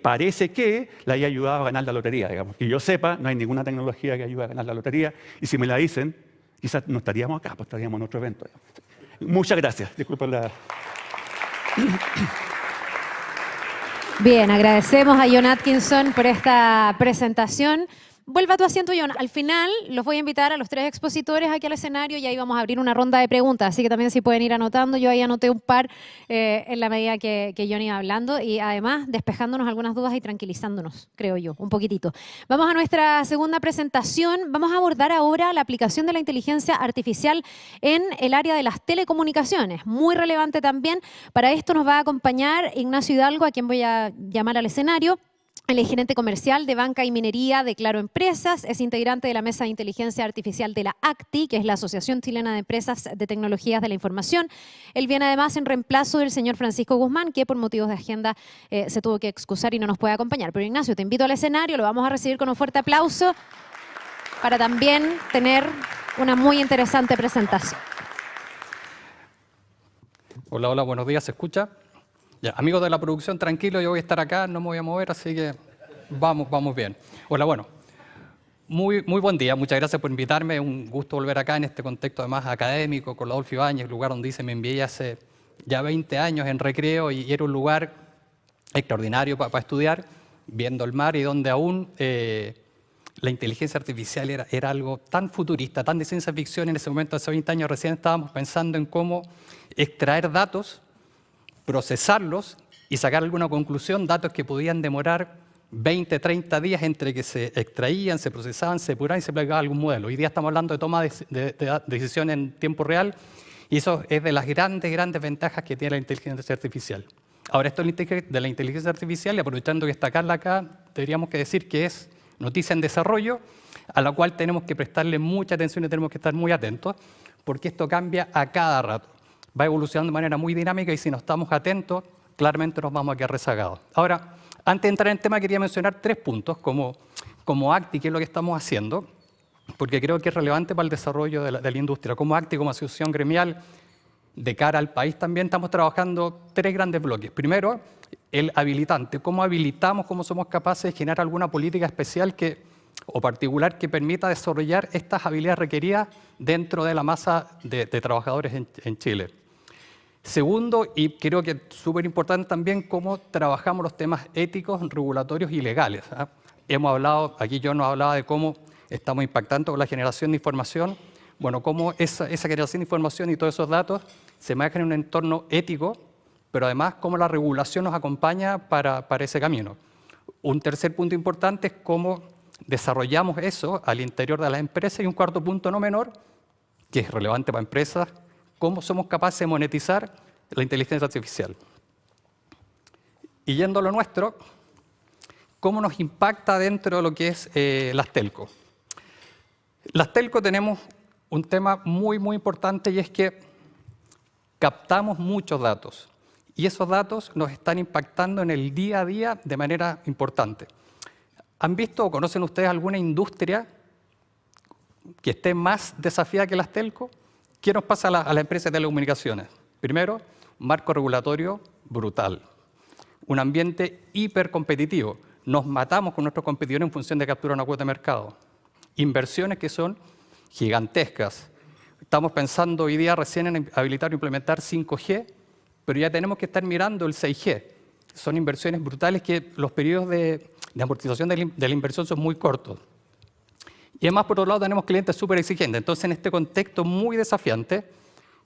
parece que la IA ayudaba a ganar la lotería, digamos. Que yo sepa, no hay ninguna tecnología que ayude a ganar la lotería, y si me la dicen, quizás no estaríamos acá, pues estaríamos en otro evento. Muchas gracias. Disculpen la... Bien, agradecemos a John Atkinson por esta presentación. Vuelva a tu asiento, John. Al final los voy a invitar a los 3 expositores aquí al escenario y ahí vamos a abrir una ronda de preguntas. Así que también si pueden ir anotando. Yo ahí anoté un par en la medida que John iba hablando y además despejándonos algunas dudas y tranquilizándonos, creo yo, un poquitito. Vamos a nuestra segunda presentación. Vamos a abordar ahora la aplicación de la inteligencia artificial en el área de las telecomunicaciones. Muy relevante también. Para esto nos va a acompañar Ignacio Hidalgo, a quien voy a llamar al escenario. Él es gerente comercial de Banca y Minería de Claro Empresas, es integrante de la Mesa de Inteligencia Artificial de la ACTI, que es la Asociación Chilena de Empresas de Tecnologías de la Información. Él viene además en reemplazo del señor Francisco Guzmán, que por motivos de agenda se tuvo que excusar y no nos puede acompañar. Pero Ignacio, te invito al escenario, lo vamos a recibir con un fuerte aplauso para también tener una muy interesante presentación. Hola, hola, buenos días, ¿se escucha? Ya, amigos de la producción, tranquilo, yo voy a estar acá, no me voy a mover, así que vamos bien. Hola, bueno, muy buen día, muchas gracias por invitarme, un gusto volver acá en este contexto además académico, con Adolfo Ibáñez, lugar donde me envié hace ya 20 años en recreo y era un lugar extraordinario para estudiar, viendo el mar y donde aún la inteligencia artificial era algo tan futurista, tan de ciencia ficción en ese momento, hace 20 años recién estábamos pensando en cómo extraer datos, procesarlos y sacar alguna conclusión, datos que podían demorar 20, 30 días entre que se extraían, se procesaban, se depuraban y se aplicaba algún modelo. Hoy día estamos hablando de toma de decisiones en tiempo real y eso es de las grandes ventajas que tiene la inteligencia artificial. Ahora, esto de la inteligencia artificial, y aprovechando que está Carla acá, tendríamos que decir que es noticia en desarrollo, a la cual tenemos que prestarle mucha atención y tenemos que estar muy atentos, porque esto cambia a cada rato. Va evolucionando de manera muy dinámica y si no estamos atentos, claramente nos vamos a quedar rezagados. Ahora, antes de entrar en el tema, quería mencionar 3 puntos como ACTI, que es lo que estamos haciendo, porque creo que es relevante para el desarrollo de la industria. Como ACTI, como asociación gremial, de cara al país también estamos trabajando 3 grandes bloques. Primero, el habilitante. ¿Cómo habilitamos, cómo somos capaces de generar alguna política especial o particular que permita desarrollar estas habilidades requeridas dentro de la masa de trabajadores en Chile? Segundo, y creo que es súper importante también, cómo trabajamos los temas éticos, regulatorios y legales. Hemos hablado, aquí yo nos hablaba de cómo estamos impactando con la generación de información. Bueno, cómo esa generación de información y todos esos datos se manejan en un entorno ético, pero además cómo la regulación nos acompaña para ese camino. Un tercer punto importante es cómo desarrollamos eso al interior de las empresas y un cuarto punto no menor, que es relevante para empresas, cómo somos capaces de monetizar la inteligencia artificial. Y yendo a lo nuestro, cómo nos impacta dentro de lo que es las telco. Las telco tenemos un tema muy importante y es que captamos muchos datos y esos datos nos están impactando en el día a día de manera importante. ¿Han visto o conocen ustedes alguna industria que esté más desafiada que las telco? ¿Qué nos pasa a la empresa de telecomunicaciones? Primero, un marco regulatorio brutal. Un ambiente hipercompetitivo. Nos matamos con nuestros competidores en función de capturar una cuota de mercado. Inversiones que son gigantescas. Estamos pensando hoy día recién en habilitar o implementar 5G, pero ya tenemos que estar mirando el 6G. Son inversiones brutales que los periodos de amortización de la inversión son muy cortos. Y además, por otro lado, tenemos clientes súper exigentes. Entonces, en este contexto muy desafiante,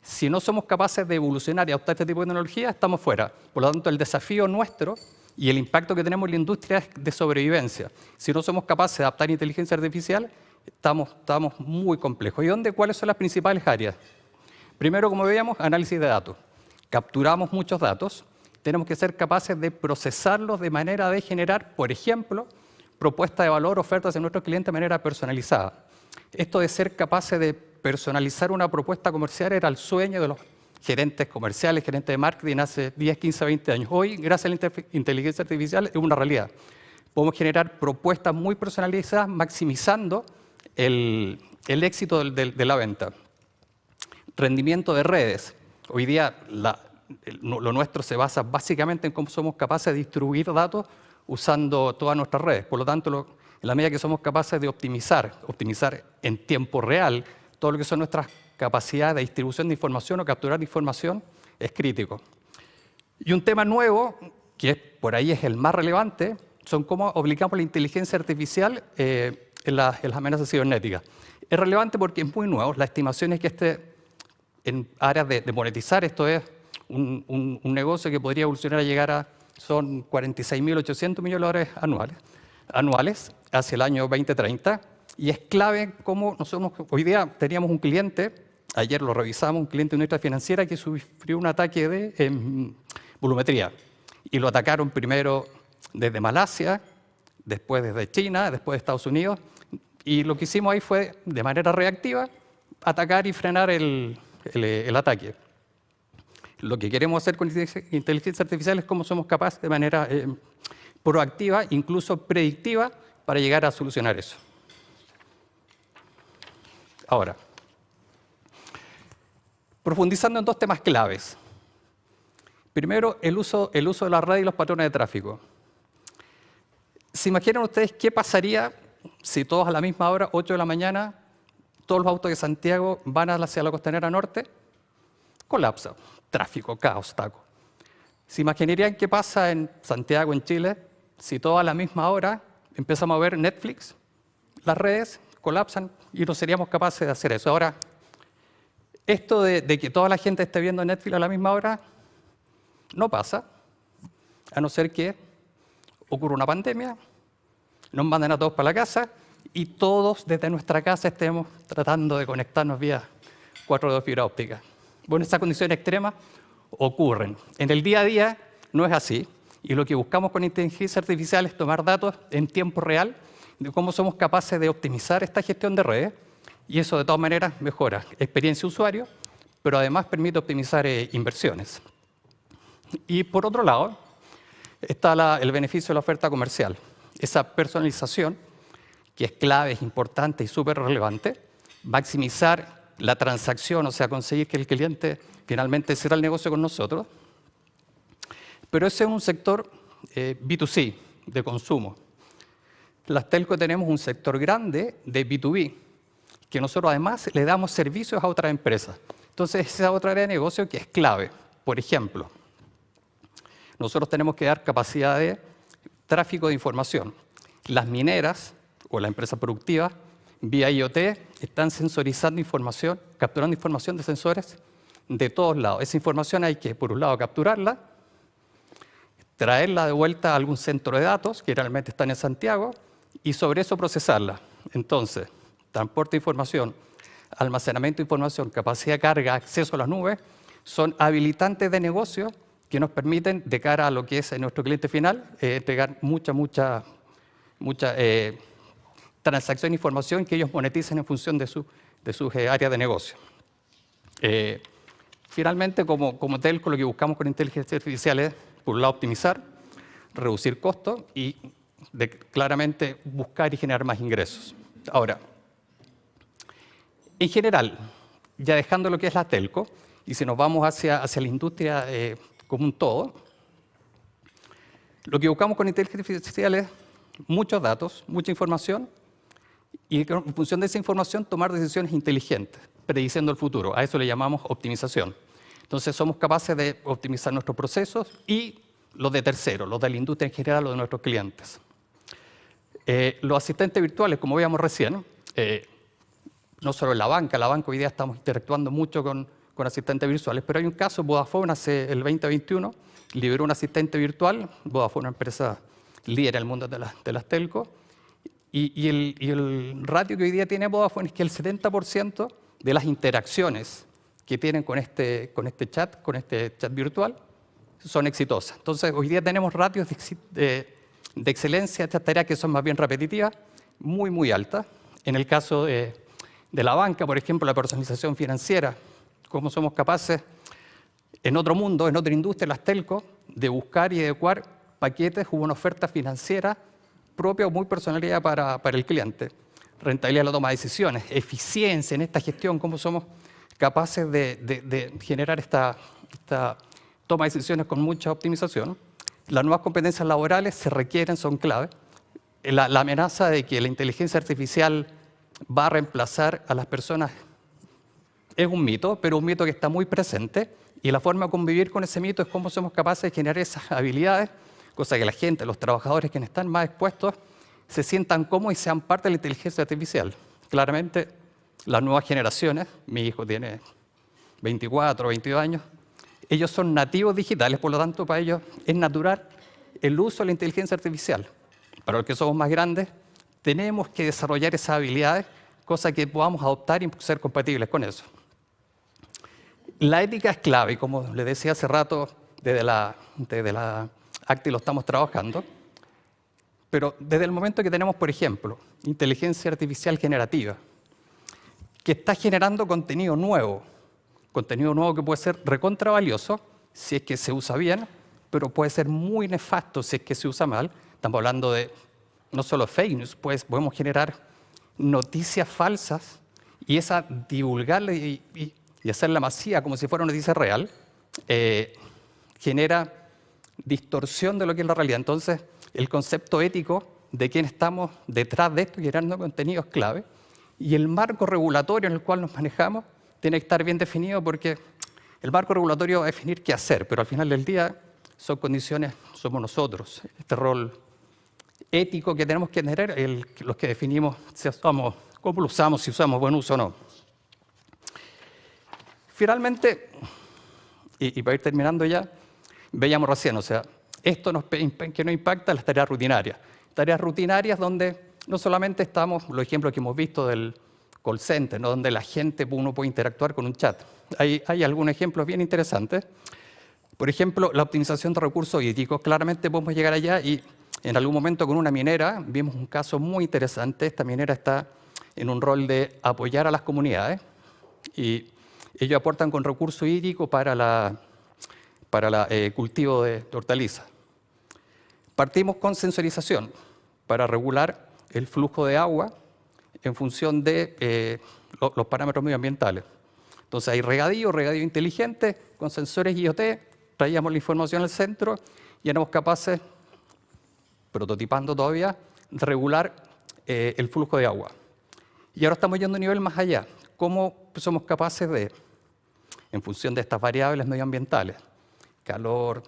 si no somos capaces de evolucionar y adoptar este tipo de tecnología, estamos fuera. Por lo tanto, el desafío nuestro y el impacto que tenemos en la industria es de sobrevivencia. Si no somos capaces de adaptar inteligencia artificial, estamos muy complejos. ¿Y cuáles son las principales áreas? Primero, como veíamos, análisis de datos. Capturamos muchos datos. Tenemos que ser capaces de procesarlos de manera de generar, por ejemplo, propuestas de valor, ofertas de nuestros clientes de manera personalizada. Esto de ser capaces de personalizar una propuesta comercial era el sueño de los gerentes comerciales, gerentes de marketing hace 10, 15, 20 años. Hoy, gracias a la inteligencia artificial, es una realidad. Podemos generar propuestas muy personalizadas, maximizando el éxito de la venta. Rendimiento de redes. Hoy día lo nuestro se basa básicamente en cómo somos capaces de distribuir datos usando todas nuestras redes. Por lo tanto, en la medida que somos capaces de optimizar en tiempo real todo lo que son nuestras capacidades de distribución de información o capturar información, es crítico. Y un tema nuevo, que por ahí es el más relevante, son cómo aplicamos la inteligencia artificial en en las amenazas cibernéticas. Es relevante porque es muy nuevo. La estimación es que en áreas de monetizar, esto es un negocio que podría evolucionar a llegar a, son 46.800 millones de dólares anuales hacia el año 2030. Y es clave cómo nosotros, hoy día teníamos un cliente, ayer lo revisamos, un cliente de nuestra financiera que sufrió un ataque de volumetría. Y lo atacaron primero desde Malasia, después desde China, después de Estados Unidos. Y lo que hicimos ahí fue, de manera reactiva, atacar y frenar el ataque. Lo que queremos hacer con inteligencia artificial es cómo somos capaces de manera proactiva, incluso predictiva, para llegar a solucionar eso. Ahora, profundizando en dos temas claves. Primero, el uso de la red y los patrones de tráfico. ¿Se imaginan ustedes qué pasaría si todos a la misma hora, 8 de la mañana, todos los autos de Santiago van hacia la Costanera Norte? Colapsa, tráfico, caos, taco. ¿Se imaginarían qué pasa en Santiago, en Chile, si todos a la misma hora empezamos a ver Netflix? Las redes colapsan y no seríamos capaces de hacer eso. Ahora, esto de que toda la gente esté viendo Netflix a la misma hora no pasa, a no ser que ocurra una pandemia, nos manden a todos para la casa y todos desde nuestra casa estemos tratando de conectarnos vía 4G fibra óptica. Bueno, esas condiciones extremas ocurren. En el día a día no es así, y lo que buscamos con inteligencia artificial es tomar datos en tiempo real de cómo somos capaces de optimizar esta gestión de redes, y eso de todas maneras mejora experiencia de usuario, pero además permite optimizar inversiones. Y por otro lado, está el beneficio de la oferta comercial. Esa personalización, que es clave, es importante y súper relevante, maximizar la transacción, o sea, conseguir que el cliente finalmente cierre el negocio con nosotros. Pero ese es un sector B2C, de consumo. Las telco tenemos un sector grande de B2B, que nosotros además le damos servicios a otras empresas. Entonces, esa es otra área de negocio que es clave. Por ejemplo, nosotros tenemos que dar capacidad de tráfico de información. Las mineras o la empresa productiva, vía IoT, están sensorizando información, capturando información de sensores de todos lados. Esa información hay que, por un lado, capturarla, traerla de vuelta a algún centro de datos, que realmente están en Santiago, y sobre eso procesarla. Entonces, transporte de información, almacenamiento de información, capacidad de carga, acceso a las nubes, son habilitantes de negocio que nos permiten, de cara a lo que es nuestro cliente final, entregar mucha transacción de información que ellos monetizan en función de sus áreas de negocio. Finalmente, como telco, lo que buscamos con inteligencia artificial es, por un lado, optimizar, reducir costos y claramente buscar y generar más ingresos. Ahora, en general, ya dejando lo que es la telco, y si nos vamos hacia la industria como un todo, lo que buscamos con inteligencia artificial es muchos datos, mucha información, y en función de esa información tomar decisiones inteligentes, prediciendo el futuro. A eso le llamamos optimización. Entonces somos capaces de optimizar nuestros procesos y los de terceros, los de la industria en general, los de nuestros clientes. Los asistentes virtuales, como veíamos recién, no solo en la banca hoy día estamos interactuando mucho con asistentes virtuales, pero hay un caso, Vodafone hace el 2021 liberó un asistente virtual, Vodafone, una empresa líder en el mundo de las telcos, y el ratio que hoy día tiene Vodafone es que el 70% de las interacciones que tienen con este chat virtual, son exitosas. Entonces, hoy día tenemos ratios de excelencia, estas tareas que son más bien repetitivas, muy altas. En el caso de la banca, por ejemplo, la personalización financiera, cómo somos capaces, en otro mundo, en otra industria, las telcos, de buscar y adecuar paquetes o una oferta financiera propia o muy personalizada para el cliente. Rentabilidad de la toma de decisiones, eficiencia en esta gestión, cómo somos capaces de generar esta toma de decisiones con mucha optimización. Las nuevas competencias laborales se requieren, son clave. La amenaza de que la inteligencia artificial va a reemplazar a las personas es un mito, pero un mito que está muy presente, y la forma de convivir con ese mito es cómo somos capaces de generar esas habilidades, cosa que la gente, los trabajadores quienes están más expuestos, se sientan cómodos y sean parte de la inteligencia artificial. Claramente, las nuevas generaciones, mi hijo tiene 24 o 22 años, ellos son nativos digitales, por lo tanto, para ellos es natural el uso de la inteligencia artificial. Para los que somos más grandes, tenemos que desarrollar esas habilidades, cosa que podamos adoptar y ser compatibles con eso. La ética es clave, y como les decía hace rato, desde la ACTI lo estamos trabajando, pero desde el momento que tenemos, por ejemplo, inteligencia artificial generativa, que está generando contenido nuevo que puede ser recontra valioso si es que se usa bien, pero puede ser muy nefasto si es que se usa mal. Estamos hablando de no solo fake news, pues podemos generar noticias falsas y esa divulgarla y hacerla masiva como si fuera una noticia real, genera distorsión de lo que es la realidad. Entonces, el concepto ético de quién estamos detrás de esto generando contenido es clave, y el marco regulatorio en el cual nos manejamos tiene que estar bien definido, porque el marco regulatorio va a definir qué hacer, pero al final del día son condiciones, somos nosotros. Este rol ético que tenemos que tener, los que definimos si usamos, cómo lo usamos, si usamos buen uso o no. Finalmente, y para ir terminando ya, veíamos recién, o sea, esto que nos impacta las tareas rutinarias. Tareas rutinarias donde no solamente estamos, los ejemplos que hemos visto del call center, ¿no? Donde la gente, uno puede interactuar con un chat. Hay algunos ejemplos bien interesantes. Por ejemplo, la optimización de recursos hídricos. Claramente podemos llegar allá y en algún momento con una minera vimos un caso muy interesante. Esta minera está en un rol de apoyar a las comunidades y ellos aportan con recursos hídricos para el cultivo de hortalizas. Partimos con sensorización para regular el flujo de agua en función de los parámetros medioambientales. Entonces hay regadío inteligente con sensores IoT, traíamos la información al centro y éramos capaces, prototipando todavía, de regular el flujo de agua. Y ahora estamos yendo a un nivel más allá. ¿Cómo somos capaces de, en función de estas variables medioambientales, calor,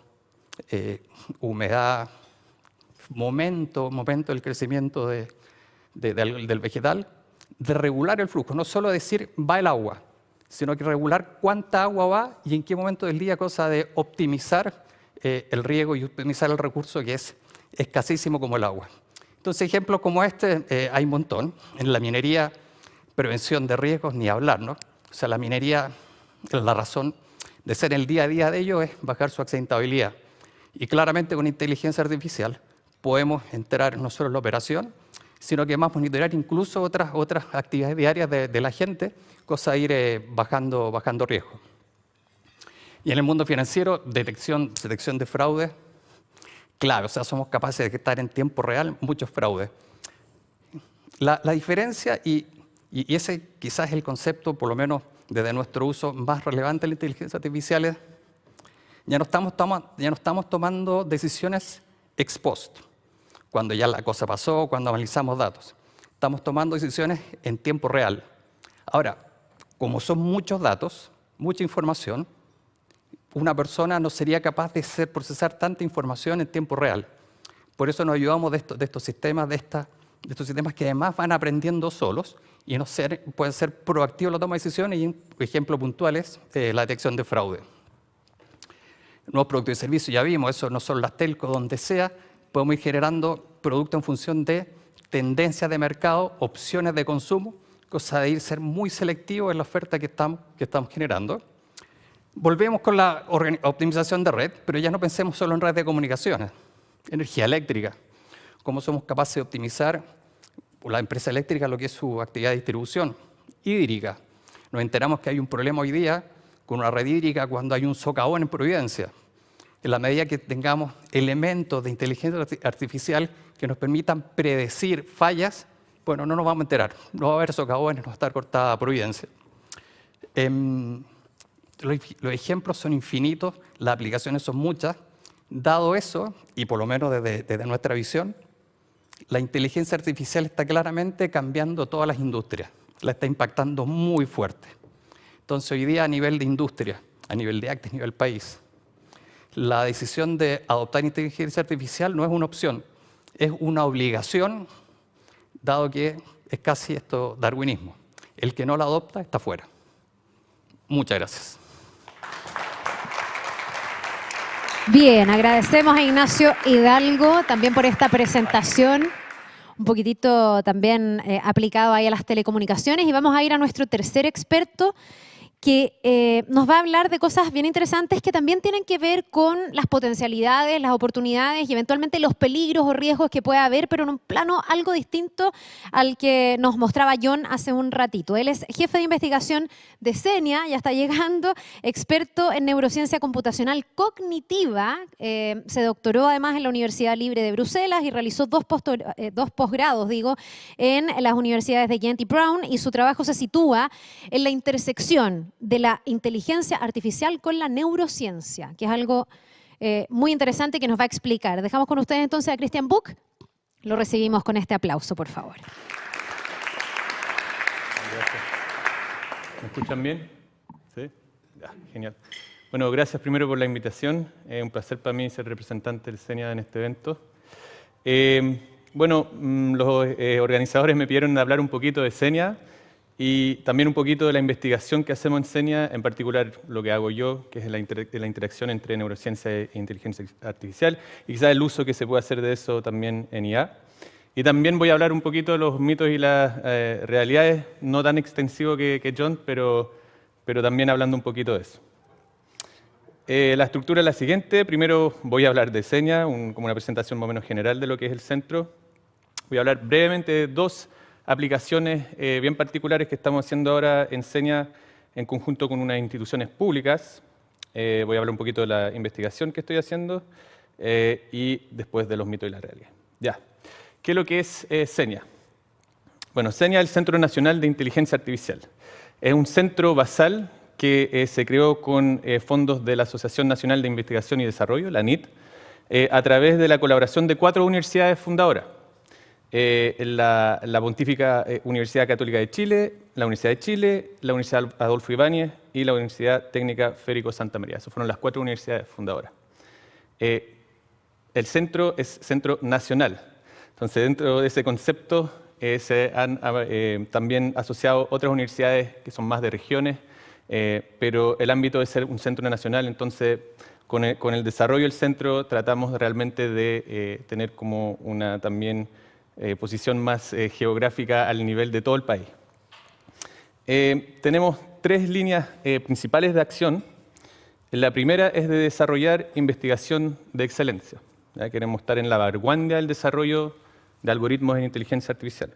humedad, momento del crecimiento del vegetal, de regular el flujo? No solo decir va el agua, sino que regular cuánta agua va y en qué momento del día, cosa de optimizar el riego y optimizar el recurso que es escasísimo como el agua. Entonces, ejemplos como este hay un montón. En la minería, prevención de riesgos, ni hablar, ¿no? O sea, la minería, la razón de ser el día a día de ello es bajar su accidentabilidad. Y claramente con inteligencia artificial podemos entrar no solo en la operación, sino que más monitorear incluso otras actividades diarias de la gente, cosa de ir bajando riesgo. Y en el mundo financiero, detección de fraude, clave. O sea, somos capaces de detectar en tiempo real muchos fraudes. La diferencia, y ese quizás es el concepto, por lo menos desde nuestro uso más relevante de la inteligencia artificial, es ya no estamos tomando decisiones ex post, cuando ya la cosa pasó, cuando analizamos datos. Estamos tomando decisiones en tiempo real. Ahora, como son muchos datos, mucha información, una persona no sería capaz de procesar tanta información en tiempo real. Por eso nos ayudamos de estos sistemas que además van aprendiendo solos y pueden ser proactivos en la toma de decisiones, y un ejemplo puntual es la detección de fraude. Nuevos productos y servicios, ya vimos, eso no son las telcos, donde sea, podemos ir generando productos en función de tendencias de mercado, opciones de consumo, cosa de ser muy selectivos en la oferta que estamos generando. Volvemos con la optimización de red, pero ya no pensemos solo en redes de comunicaciones, energía eléctrica, cómo somos capaces de optimizar la empresa eléctrica lo que es su actividad de distribución hídrica. Nos enteramos que hay un problema hoy día con una red hídrica cuando hay un socavón en Providencia. En la medida que tengamos elementos de inteligencia artificial que nos permitan predecir fallas, bueno, no nos vamos a enterar. No va a haber socavones, no va a estar cortada Providencia. Los ejemplos son infinitos, las aplicaciones son muchas. Dado eso, y por lo menos desde nuestra visión, la inteligencia artificial está claramente cambiando todas las industrias. La está impactando muy fuerte. Entonces, hoy día a nivel de industria, a nivel de ACTI, a nivel país, la decisión de adoptar inteligencia artificial no es una opción, es una obligación dado que es casi esto darwinismo. El que no la adopta está fuera. Muchas gracias. Bien, agradecemos a Ignacio Hidalgo también por esta presentación, un poquitito también aplicado ahí a las telecomunicaciones, y vamos a ir a nuestro tercer experto, que nos va a hablar de cosas bien interesantes que también tienen que ver con las potencialidades, las oportunidades y eventualmente los peligros o riesgos que puede haber, pero en un plano algo distinto al que nos mostraba John hace un ratito. Él es jefe de investigación de Senia, ya está llegando, experto en neurociencia computacional cognitiva, se doctoró además en la Universidad Libre de Bruselas y realizó dos posgrados, en las universidades de Ghent y Brown, y su trabajo se sitúa en la intersección de la inteligencia artificial con la neurociencia, que es algo muy interesante que nos va a explicar. Dejamos con ustedes entonces a Christian Buck. Lo recibimos con este aplauso, por favor. Gracias. ¿Me escuchan bien? ¿Sí? Ya, genial. Bueno, gracias primero por la invitación. Es un placer para mí ser representante del Senia en este evento. Los organizadores me pidieron hablar un poquito de Senia y también un poquito de la investigación que hacemos en Senia, en particular lo que hago yo, que es la interacción entre neurociencia e inteligencia artificial, y quizás el uso que se puede hacer de eso también en IA. Y también voy a hablar un poquito de los mitos y las realidades, no tan extensivo que John, pero también hablando un poquito de eso. La estructura es la siguiente. Primero voy a hablar de Senia, como una presentación más o menos general de lo que es el centro. Voy a hablar brevemente de dos aplicaciones bien particulares que estamos haciendo ahora en Senia en conjunto con unas instituciones públicas. Voy a hablar un poquito de la investigación que estoy haciendo y después de los mitos y la realidad. Ya. ¿Qué es lo que es Senia? Bueno, Senia es el Centro Nacional de Inteligencia Artificial. Es un centro basal que se creó con fondos de la Asociación Nacional de Investigación y Desarrollo, la NIT, a través de la colaboración de 4 universidades fundadoras. La Pontífica Universidad Católica de Chile, la Universidad de Chile, la Universidad Adolfo Ibáñez y la Universidad Técnica Federico Santa María. Esas fueron las 4 universidades fundadoras. El centro es centro nacional. Entonces, dentro de ese concepto se han también asociado otras universidades que son más de regiones, pero el ámbito de ser un centro nacional, entonces con el desarrollo del centro tratamos realmente de tener como una también posición más geográfica al nivel de todo el país. Tenemos 3 líneas principales de acción. La primera es de desarrollar investigación de excelencia. ¿Ya? Queremos estar en la vanguardia del desarrollo de algoritmos en inteligencia artificial.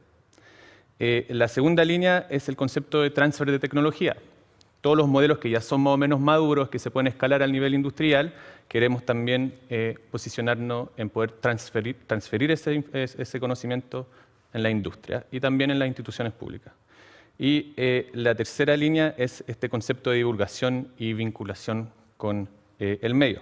La segunda línea es el concepto de transfer de tecnología. Todos los modelos que ya son más o menos maduros, que se pueden escalar al nivel industrial, queremos también posicionarnos en poder transferir ese conocimiento en la industria y también en las instituciones públicas. Y la tercera línea es este concepto de divulgación y vinculación con el medio.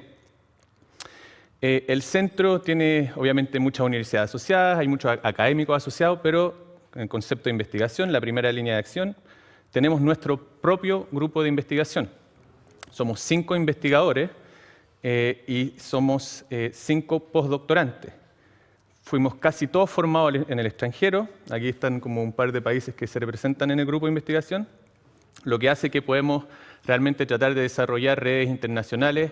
El centro tiene obviamente muchas universidades asociadas, hay muchos académicos asociados, pero en el concepto de investigación, la primera línea de acción, tenemos nuestro propio grupo de investigación. Somos 5 investigadores y somos 5 postdoctorantes. Fuimos casi todos formados en el extranjero. Aquí están como un par de países que se representan en el grupo de investigación, lo que hace que podemos realmente tratar de desarrollar redes internacionales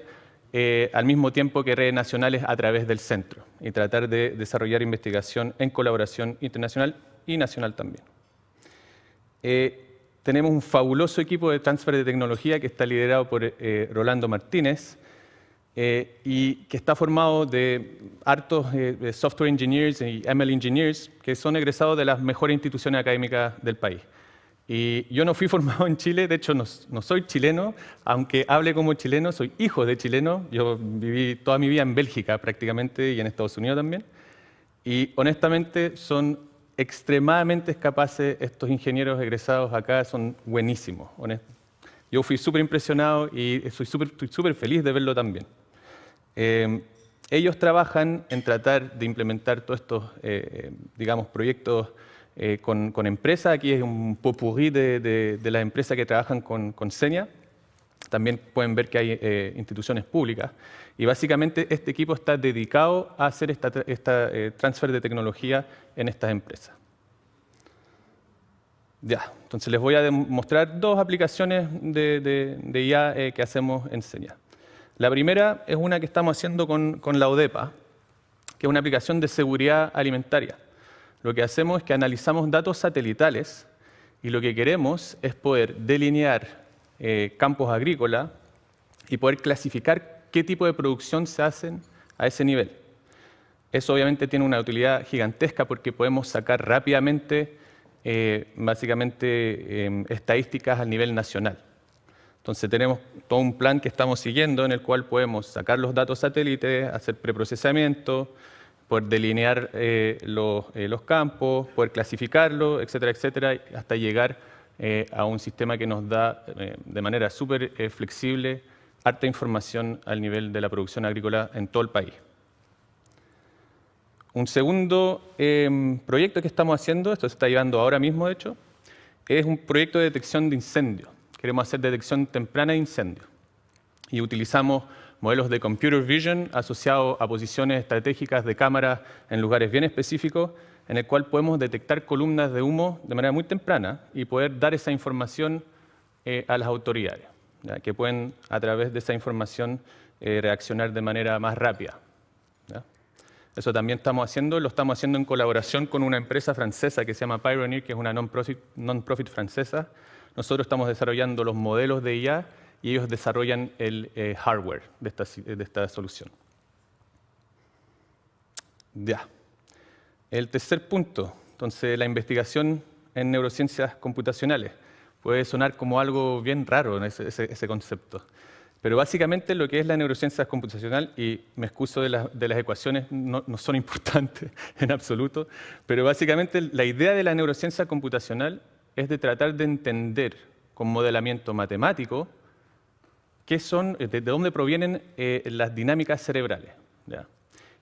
al mismo tiempo que redes nacionales a través del centro y tratar de desarrollar investigación en colaboración internacional y nacional también. Tenemos un fabuloso equipo de transfer de tecnología que está liderado por Rolando Martínez y que está formado de hartos software engineers y ML engineers que son egresados de las mejores instituciones académicas del país. Y yo no fui formado en Chile, de hecho no soy chileno, aunque hable como chileno, soy hijo de chileno. Yo viví toda mi vida en Bélgica prácticamente y en Estados Unidos también. Y honestamente son extremadamente capaces estos ingenieros egresados acá, son buenísimos. Yo fui súper impresionado y estoy súper feliz de verlo también. Ellos trabajan en tratar de implementar todos estos, digamos, proyectos con empresas. Aquí es un popurrí de las empresas que trabajan con Senia. También pueden ver que hay instituciones públicas. Y básicamente este equipo está dedicado a hacer esta transfer de tecnología en estas empresas. Ya, entonces les voy a mostrar dos aplicaciones de IA que hacemos en Senia. La primera es una que estamos haciendo con la ODEPA, que es una aplicación de seguridad alimentaria. Lo que hacemos es que analizamos datos satelitales y lo que queremos es poder delinear campos agrícolas y poder clasificar qué tipo de producción se hacen a ese nivel. Eso obviamente tiene una utilidad gigantesca porque podemos sacar rápidamente básicamente estadísticas a nivel nacional. Entonces tenemos todo un plan que estamos siguiendo en el cual podemos sacar los datos satélites, hacer preprocesamiento, poder delinear los campos, poder clasificarlos, etcétera, etcétera, hasta llegar a un sistema que nos da de manera súper flexible harta información al nivel de la producción agrícola en todo el país. Un segundo proyecto que estamos haciendo, esto se está llevando ahora mismo de hecho, es un proyecto de detección de incendios. Queremos hacer detección temprana de incendios y utilizamos modelos de computer vision asociados a posiciones estratégicas de cámaras en lugares bien específicos, en el cual podemos detectar columnas de humo de manera muy temprana y poder dar esa información a las autoridades, ¿ya? Que pueden a través de esa información reaccionar de manera más rápida, ¿ya? Eso también estamos haciendo, lo estamos haciendo en colaboración con una empresa francesa que se llama Pioneer, que es una non-profit francesa. Nosotros estamos desarrollando los modelos de IA y ellos desarrollan el hardware de esta solución. Ya. El tercer punto, entonces la investigación en neurociencias computacionales. Puede sonar como algo bien raro ese concepto. Pero básicamente lo que es la neurociencia computacional, y me excuso de las ecuaciones, no son importantes en absoluto, pero básicamente la idea de la neurociencia computacional es de tratar de entender con modelamiento matemático de dónde provienen las dinámicas cerebrales, ¿ya?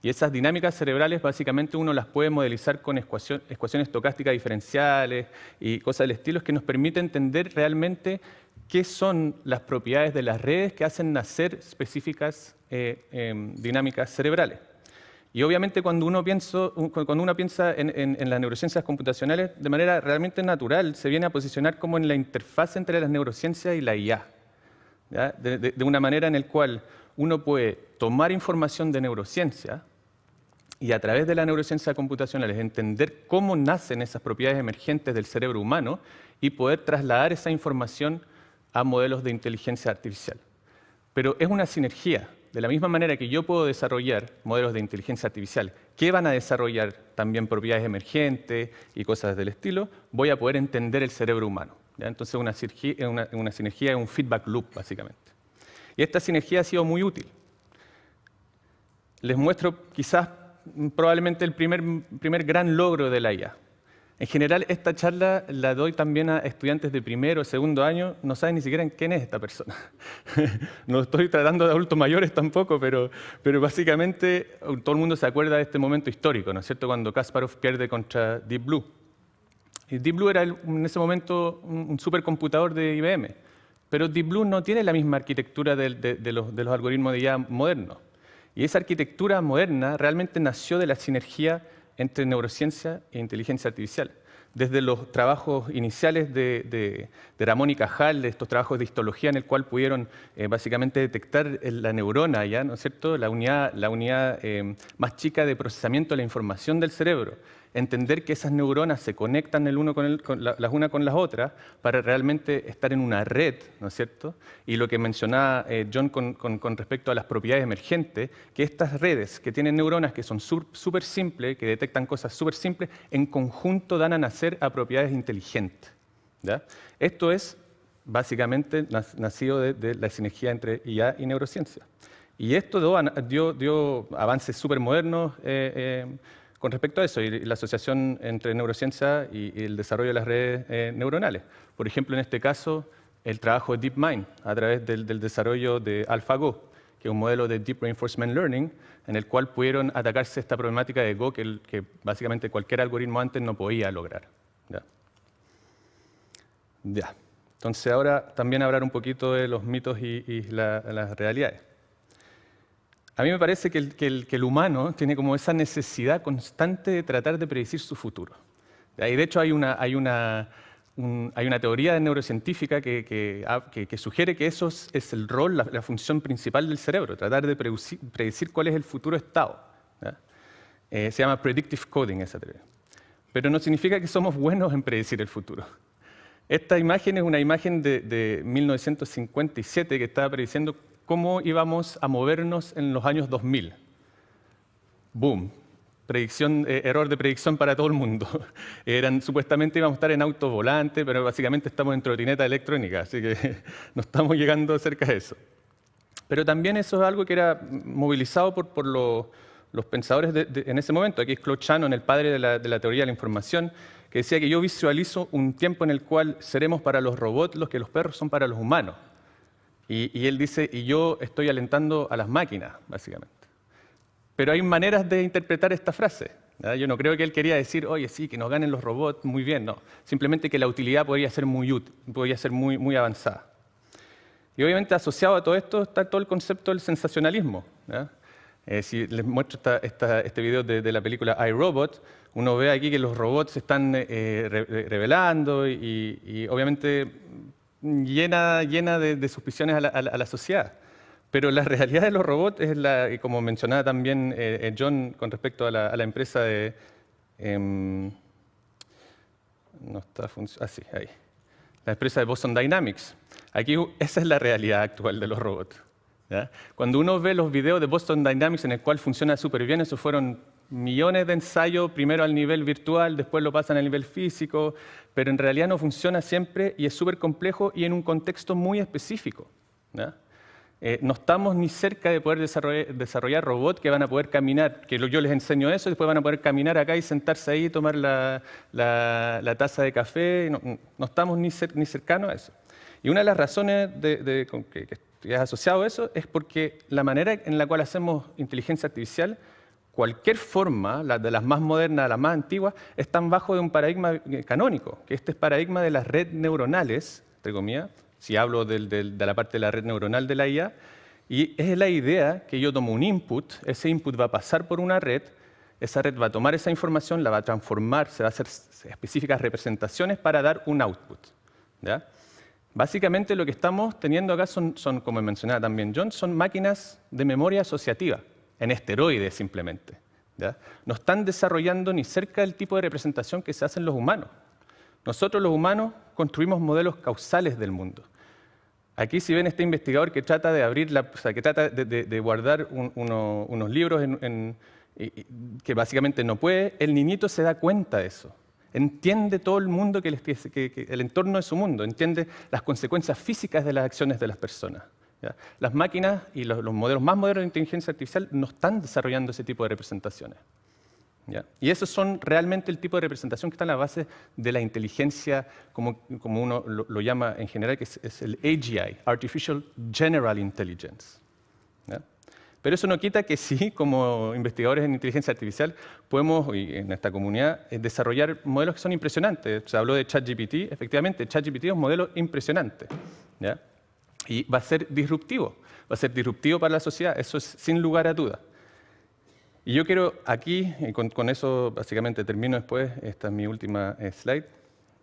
Y esas dinámicas cerebrales básicamente uno las puede modelizar con ecuaciones estocásticas diferenciales y cosas del estilo que nos permite entender realmente qué son las propiedades de las redes que hacen nacer específicas dinámicas cerebrales. Y obviamente cuando uno piensa en las neurociencias computacionales, de manera realmente natural, se viene a posicionar como en la interfaz entre las neurociencias y la IA, ¿ya? De una manera en la cual uno puede tomar información de neurociencia y a través de la neurociencia computacional entender cómo nacen esas propiedades emergentes del cerebro humano y poder trasladar esa información a modelos de inteligencia artificial. Pero es una sinergia. De la misma manera que yo puedo desarrollar modelos de inteligencia artificial que van a desarrollar también propiedades emergentes y cosas del estilo, voy a poder entender el cerebro humano, ¿ya? Entonces una sinergia es un feedback loop, básicamente. Y esta sinergia ha sido muy útil. Les muestro quizás probablemente el primer gran logro de la IA. En general, esta charla la doy también a estudiantes de primero o segundo año, no saben ni siquiera quién es esta persona. No estoy tratando de adultos mayores tampoco, pero básicamente todo el mundo se acuerda de este momento histórico, ¿no es cierto?, cuando Kasparov pierde contra Deep Blue. Y Deep Blue era en ese momento un supercomputador de IBM, pero Deep Blue no tiene la misma arquitectura de los algoritmos de IA modernos. Y esa arquitectura moderna realmente nació de la sinergia entre neurociencia e inteligencia artificial. Desde los trabajos iniciales de Ramón y Cajal, de estos trabajos de histología en el cual pudieron básicamente detectar la neurona, ¿ya? ¿No es cierto?, la unidad más chica de procesamiento de la información del cerebro. Entender que esas neuronas se conectan las unas con las otras para realmente estar en una red, ¿no es cierto? Y lo que mencionaba John con respecto a las propiedades emergentes, que estas redes que tienen neuronas que son súper simples, que detectan cosas súper simples, en conjunto dan a nacer a propiedades inteligentes, ¿ya? Esto es básicamente nacido de la sinergia entre IA y neurociencia. Y esto dio avances súper modernos con respecto a eso, y la asociación entre neurociencia y el desarrollo de las redes neuronales. Por ejemplo, en este caso, el trabajo de DeepMind a través del desarrollo de AlphaGo, que es un modelo de Deep Reinforcement Learning, en el cual pudieron atacarse esta problemática de Go que básicamente cualquier algoritmo antes no podía lograr. Ya. Entonces ahora también hablar un poquito de los mitos y las realidades. A mí me parece que el humano tiene como esa necesidad constante de tratar de predecir su futuro. Y de hecho hay una hay una teoría neurocientífica que sugiere que eso es el rol, la función principal del cerebro, tratar de predecir cuál es el futuro estado. Se llama predictive coding esa teoría. Pero no significa que somos buenos en predecir el futuro. Esta imagen es una imagen de 1957 que estaba prediciendo cómo íbamos a movernos en los años 2000. Boom. Error de predicción para todo el mundo. Supuestamente íbamos a estar en auto volante, pero básicamente estamos en trotineta electrónica, así que no estamos llegando cerca de eso. Pero también eso es algo que era movilizado por los pensadores en ese momento. Aquí es Claude Shannon, el padre de la teoría de la información, que decía que yo visualizo un tiempo en el cual seremos para los robots lo que los perros son para los humanos. Y él dice, y yo estoy alentando a las máquinas, básicamente. Pero hay maneras de interpretar esta frase. Yo no creo que él quería decir, oye, sí, que nos ganen los robots, muy bien. No, simplemente que la utilidad podría ser muy útil, podría ser muy avanzada. Y obviamente asociado a todo esto está todo el concepto del sensacionalismo. Si les muestro este video de la película iRobot, uno ve aquí que los robots se están revelando y obviamente llena de suspiciones a la sociedad. Pero la realidad de los robots es como mencionaba también John con respecto a la empresa de... no está funcionando. Sí, ahí. La empresa de Boston Dynamics. Aquí esa es la realidad actual de los robots. ¿Ya? Cuando uno ve los videos de Boston Dynamics en el cual funciona súper bien, eso fueron millones de ensayos, primero al nivel virtual, después lo pasan al nivel físico, pero en realidad no funciona siempre y es súper complejo y en un contexto muy específico. ¿Ya? No estamos ni cerca de poder desarrollar robots que van a poder caminar, que yo les enseño eso, y después van a poder caminar acá y sentarse ahí y tomar la taza de café. No estamos ni cercanos a eso. Y una de las razones que es asociado a eso es porque la manera en la cual hacemos inteligencia artificial, cualquier forma, de las más modernas a las más antiguas, están bajo de un paradigma canónico, que este es paradigma de las redes neuronales, entre comillas, si hablo de la parte de la red neuronal de la IA, y es la idea que yo tomo un input, ese input va a pasar por una red, esa red va a tomar esa información, la va a transformar, se va a hacer específicas representaciones para dar un output. ¿Ya? Básicamente lo que estamos teniendo acá son, como mencionaba también John, son máquinas de memoria asociativa, en esteroides simplemente. ¿Ya? No están desarrollando ni cerca del tipo de representación que se hacen los humanos. Nosotros los humanos construimos modelos causales del mundo. Aquí si ven este investigador que trata de abrir, que trata de guardar unos libros que básicamente no puede, el niñito se da cuenta de eso. Entiende todo el mundo, que el entorno de su mundo, entiende las consecuencias físicas de las acciones de las personas. ¿Ya? Las máquinas y los modelos más modernos de inteligencia artificial no están desarrollando ese tipo de representaciones. ¿Ya? Y esos son realmente el tipo de representación que está en la base de la inteligencia, como uno lo llama en general, que es el AGI, Artificial General Intelligence. ¿Ya? Pero eso no quita que sí, como investigadores en inteligencia artificial, podemos, y en esta comunidad, desarrollar modelos que son impresionantes. Se habló de ChatGPT, efectivamente, ChatGPT es un modelo impresionante. ¿Ya? Y va a ser disruptivo para la sociedad, eso es sin lugar a duda. Y yo quiero aquí, y con eso básicamente termino después, esta es mi última slide,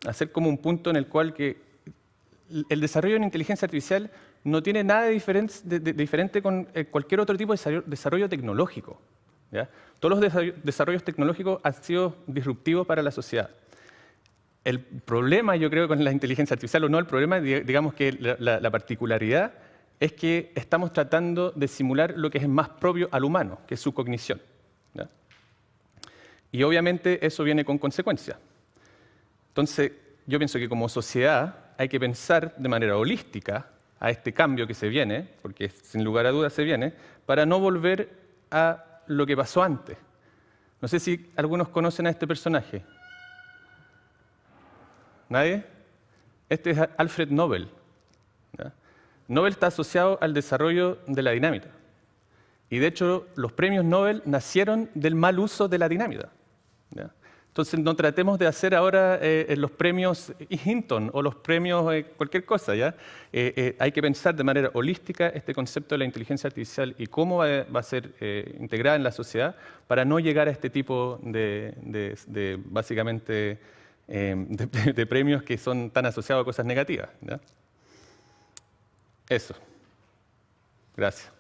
hacer como un punto en el cual que el desarrollo en inteligencia artificial no tiene nada de diferente con cualquier otro tipo de desarrollo tecnológico. ¿Ya? Todos los desarrollos tecnológicos han sido disruptivos para la sociedad. El problema, yo creo, con la inteligencia artificial, o no el problema, digamos que la particularidad, es que estamos tratando de simular lo que es más propio al humano, que es su cognición. ¿Ya? Y obviamente eso viene con consecuencias. Entonces, yo pienso que como sociedad hay que pensar de manera holística a este cambio que se viene, porque sin lugar a dudas se viene, para no volver a lo que pasó antes. No sé si algunos conocen a este personaje. ¿Nadie? Este es Alfred Nobel. ¿Ya? Nobel está asociado al desarrollo de la dinamita. Y de hecho, los premios Nobel nacieron del mal uso de la dinamita. ¿Ya? Entonces, no tratemos de hacer ahora los premios Hinton o los premios cualquier cosa. ¿Ya? Hay que pensar de manera holística este concepto de la inteligencia artificial y cómo va a ser integrada en la sociedad para no llegar a este tipo de básicamente, de premios que son tan asociados a cosas negativas, ¿ya? Eso. Gracias.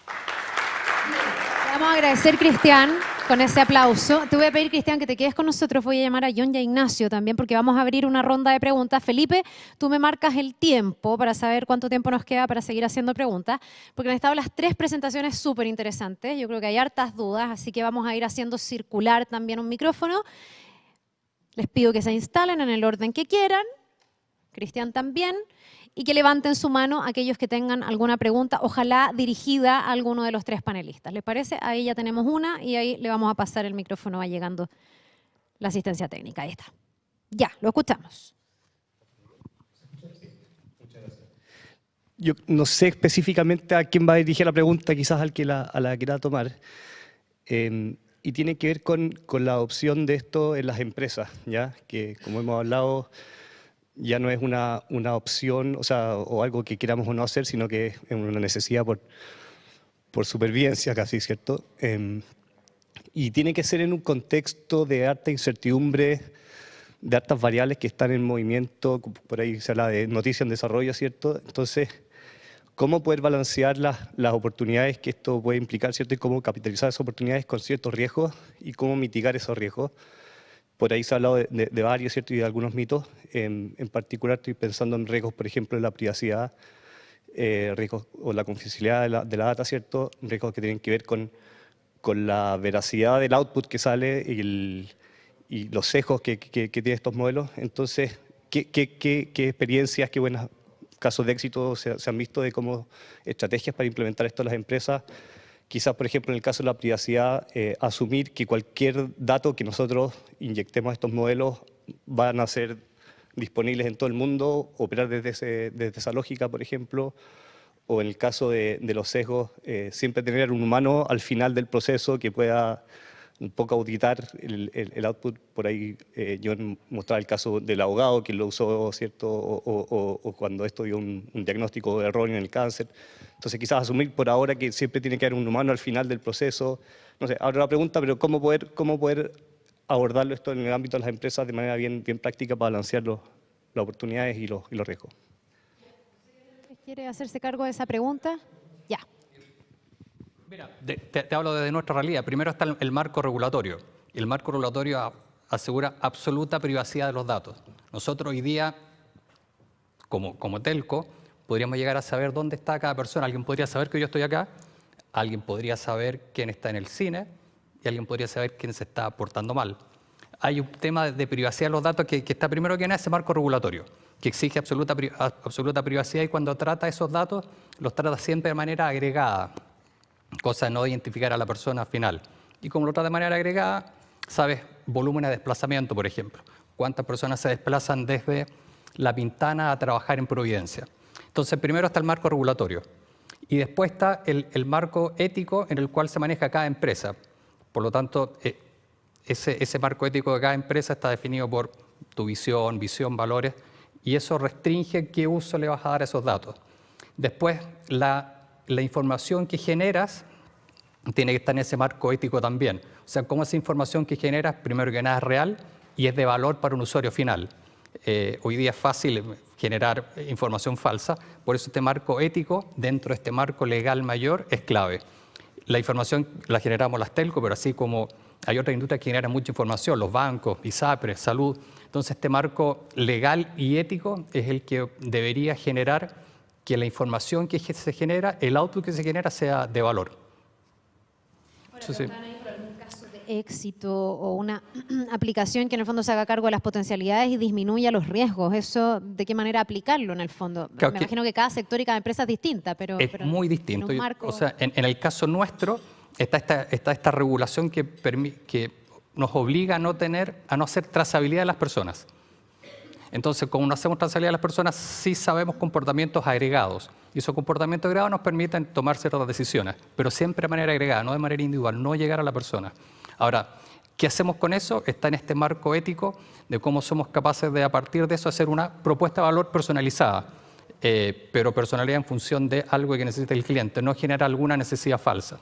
Te vamos a agradecer, Cristian, con ese aplauso. Te voy a pedir, Cristian, que te quedes con nosotros. Voy a llamar a John y a Ignacio también, porque vamos a abrir una ronda de preguntas. Felipe, tú me marcas el tiempo para saber cuánto tiempo nos queda para seguir haciendo preguntas, porque han estado las 3 presentaciones súper interesantes. Yo creo que hay hartas dudas, así que vamos a ir haciendo circular también un micrófono. Les pido que se instalen en el orden que quieran. Cristian también. Y que levanten su mano aquellos que tengan alguna pregunta, ojalá dirigida a alguno de los 3 panelistas. ¿Les parece? Ahí ya tenemos una y ahí le vamos a pasar el micrófono, va llegando la asistencia técnica. Ahí está. Ya, lo escuchamos. Yo no sé específicamente a quién va a dirigir la pregunta, quizás al que a la quiera tomar. Y tiene que ver con la adopción de esto en las empresas, ¿ya? Que, como hemos hablado, ya no es una opción, o algo que queramos o no hacer, sino que es una necesidad por supervivencia casi, ¿cierto? Y tiene que ser en un contexto de harta incertidumbre, de hartas variables que están en movimiento, por ahí se habla de noticias en desarrollo, ¿cierto? Entonces, ¿cómo poder balancear las oportunidades que esto puede implicar, ¿cierto? Y cómo capitalizar esas oportunidades con ciertos riesgos y cómo mitigar esos riesgos. Por ahí se ha hablado de varios, ¿cierto? Y de algunos mitos. En particular estoy pensando en riesgos, por ejemplo, de la privacidad, riesgos o la confidencialidad de la data, ¿cierto? Riesgos que tienen que ver con la veracidad del output que sale y los sesgos que tienen estos modelos. Entonces, ¿qué experiencias, qué buenos casos de éxito se han visto de cómo estrategias para implementar esto en las empresas? Quizás, por ejemplo, en el caso de la privacidad, asumir que cualquier dato que nosotros inyectemos a estos modelos van a ser disponibles en todo el mundo, operar desde esa lógica, por ejemplo, o en el caso de los sesgos, siempre tener un humano al final del proceso que pueda un poco auditar el output. Por ahí yo mostraba el caso del abogado que lo usó, ¿cierto? O cuando esto dio un diagnóstico erróneo en el cáncer. Entonces quizás asumir por ahora que siempre tiene que haber un humano al final del proceso. No sé, ahora la pregunta, pero ¿cómo poder abordarlo esto en el ámbito de las empresas de manera bien práctica para balancear las oportunidades y los riesgos? ¿Quiere hacerse cargo de esa pregunta? Ya. Mira, te hablo desde nuestra realidad. Primero está el marco regulatorio. El marco regulatorio asegura absoluta privacidad de los datos. Nosotros hoy día, como telco, podríamos llegar a saber dónde está cada persona. Alguien podría saber que yo estoy acá, alguien podría saber quién está en el cine y alguien podría saber quién se está portando mal. Hay un tema de privacidad de los datos que está primero que nada ese marco regulatorio, que exige absoluta privacidad y cuando trata esos datos, los trata siempre de manera agregada, cosa de no identificar a la persona final. Y como lo trata de manera agregada, sabes volumen de desplazamiento, por ejemplo. Cuántas personas se desplazan desde La Pintana a trabajar en Providencia. Entonces, primero está el marco regulatorio. Y después está el marco ético en el cual se maneja cada empresa. Por lo tanto, ese marco ético de cada empresa está definido por tu visión, valores, y eso restringe qué uso le vas a dar a esos datos. Después, la información que generas tiene que estar en ese marco ético también. O sea, cómo esa información que generas, primero que nada, es real y es de valor para un usuario final. Hoy día es fácil generar información falsa, por eso este marco ético, dentro de este marco legal mayor, es clave. La información la generamos las telco, pero así como hay otras industrias que generan mucha información, los bancos, ISAPRES, salud. Entonces este marco legal y ético es el que debería generar que la información que se genera, el output que se genera sea de valor. Ahora, sí. Éxito o una aplicación que en el fondo se haga cargo de las potencialidades y disminuya los riesgos. ¿Eso de qué manera aplicarlo en el fondo? Claro, me imagino que cada sector y cada empresa es distinta, pero... Es muy distinto. O sea, en el caso nuestro está esta regulación que nos obliga a no hacer trazabilidad de las personas. Entonces, como no hacemos trazabilidad de las personas, sí sabemos comportamientos agregados. Y esos comportamientos agregados nos permiten tomar ciertas decisiones, pero siempre de manera agregada, no de manera individual, no llegar a la persona. Ahora, ¿qué hacemos con eso? Está en este marco ético de cómo somos capaces de, a partir de eso, hacer una propuesta de valor personalizada, pero personalidad en función de algo que necesita el cliente, no genera alguna necesidad falsa.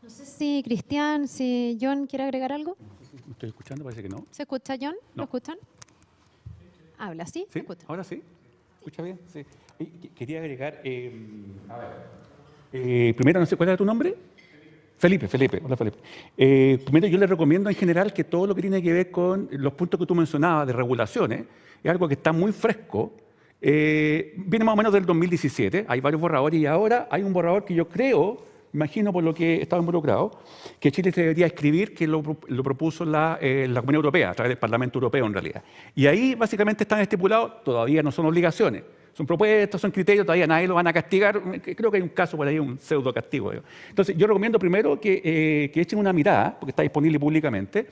No sé si Cristian, si John quiere agregar algo. ¿Me estoy escuchando? Parece que no. ¿Se escucha, John? No. ¿Lo escuchan? habla, ¿sí? ¿Sí? Escucha. ¿Ahora sí? ¿Escucha bien? Sí. Quería agregar, primero, no sé, ¿cuál era tu nombre? Felipe. Hola, Felipe. Primero, yo le recomiendo en general que todo lo que tiene que ver con los puntos que tú mencionabas de regulaciones es algo que está muy fresco. Viene más o menos del 2017, hay varios borradores y ahora hay un borrador que yo creo, imagino por lo que he estado involucrado, que Chile debería escribir, que lo propuso la Comunidad Europea, a través del Parlamento Europeo en realidad. Y ahí básicamente están estipulados, todavía no son obligaciones, son propuestas, son criterios, todavía nadie lo van a castigar. Creo que hay un caso por ahí, un pseudo castigo. Entonces, yo recomiendo primero que echen una mirada, porque está disponible públicamente,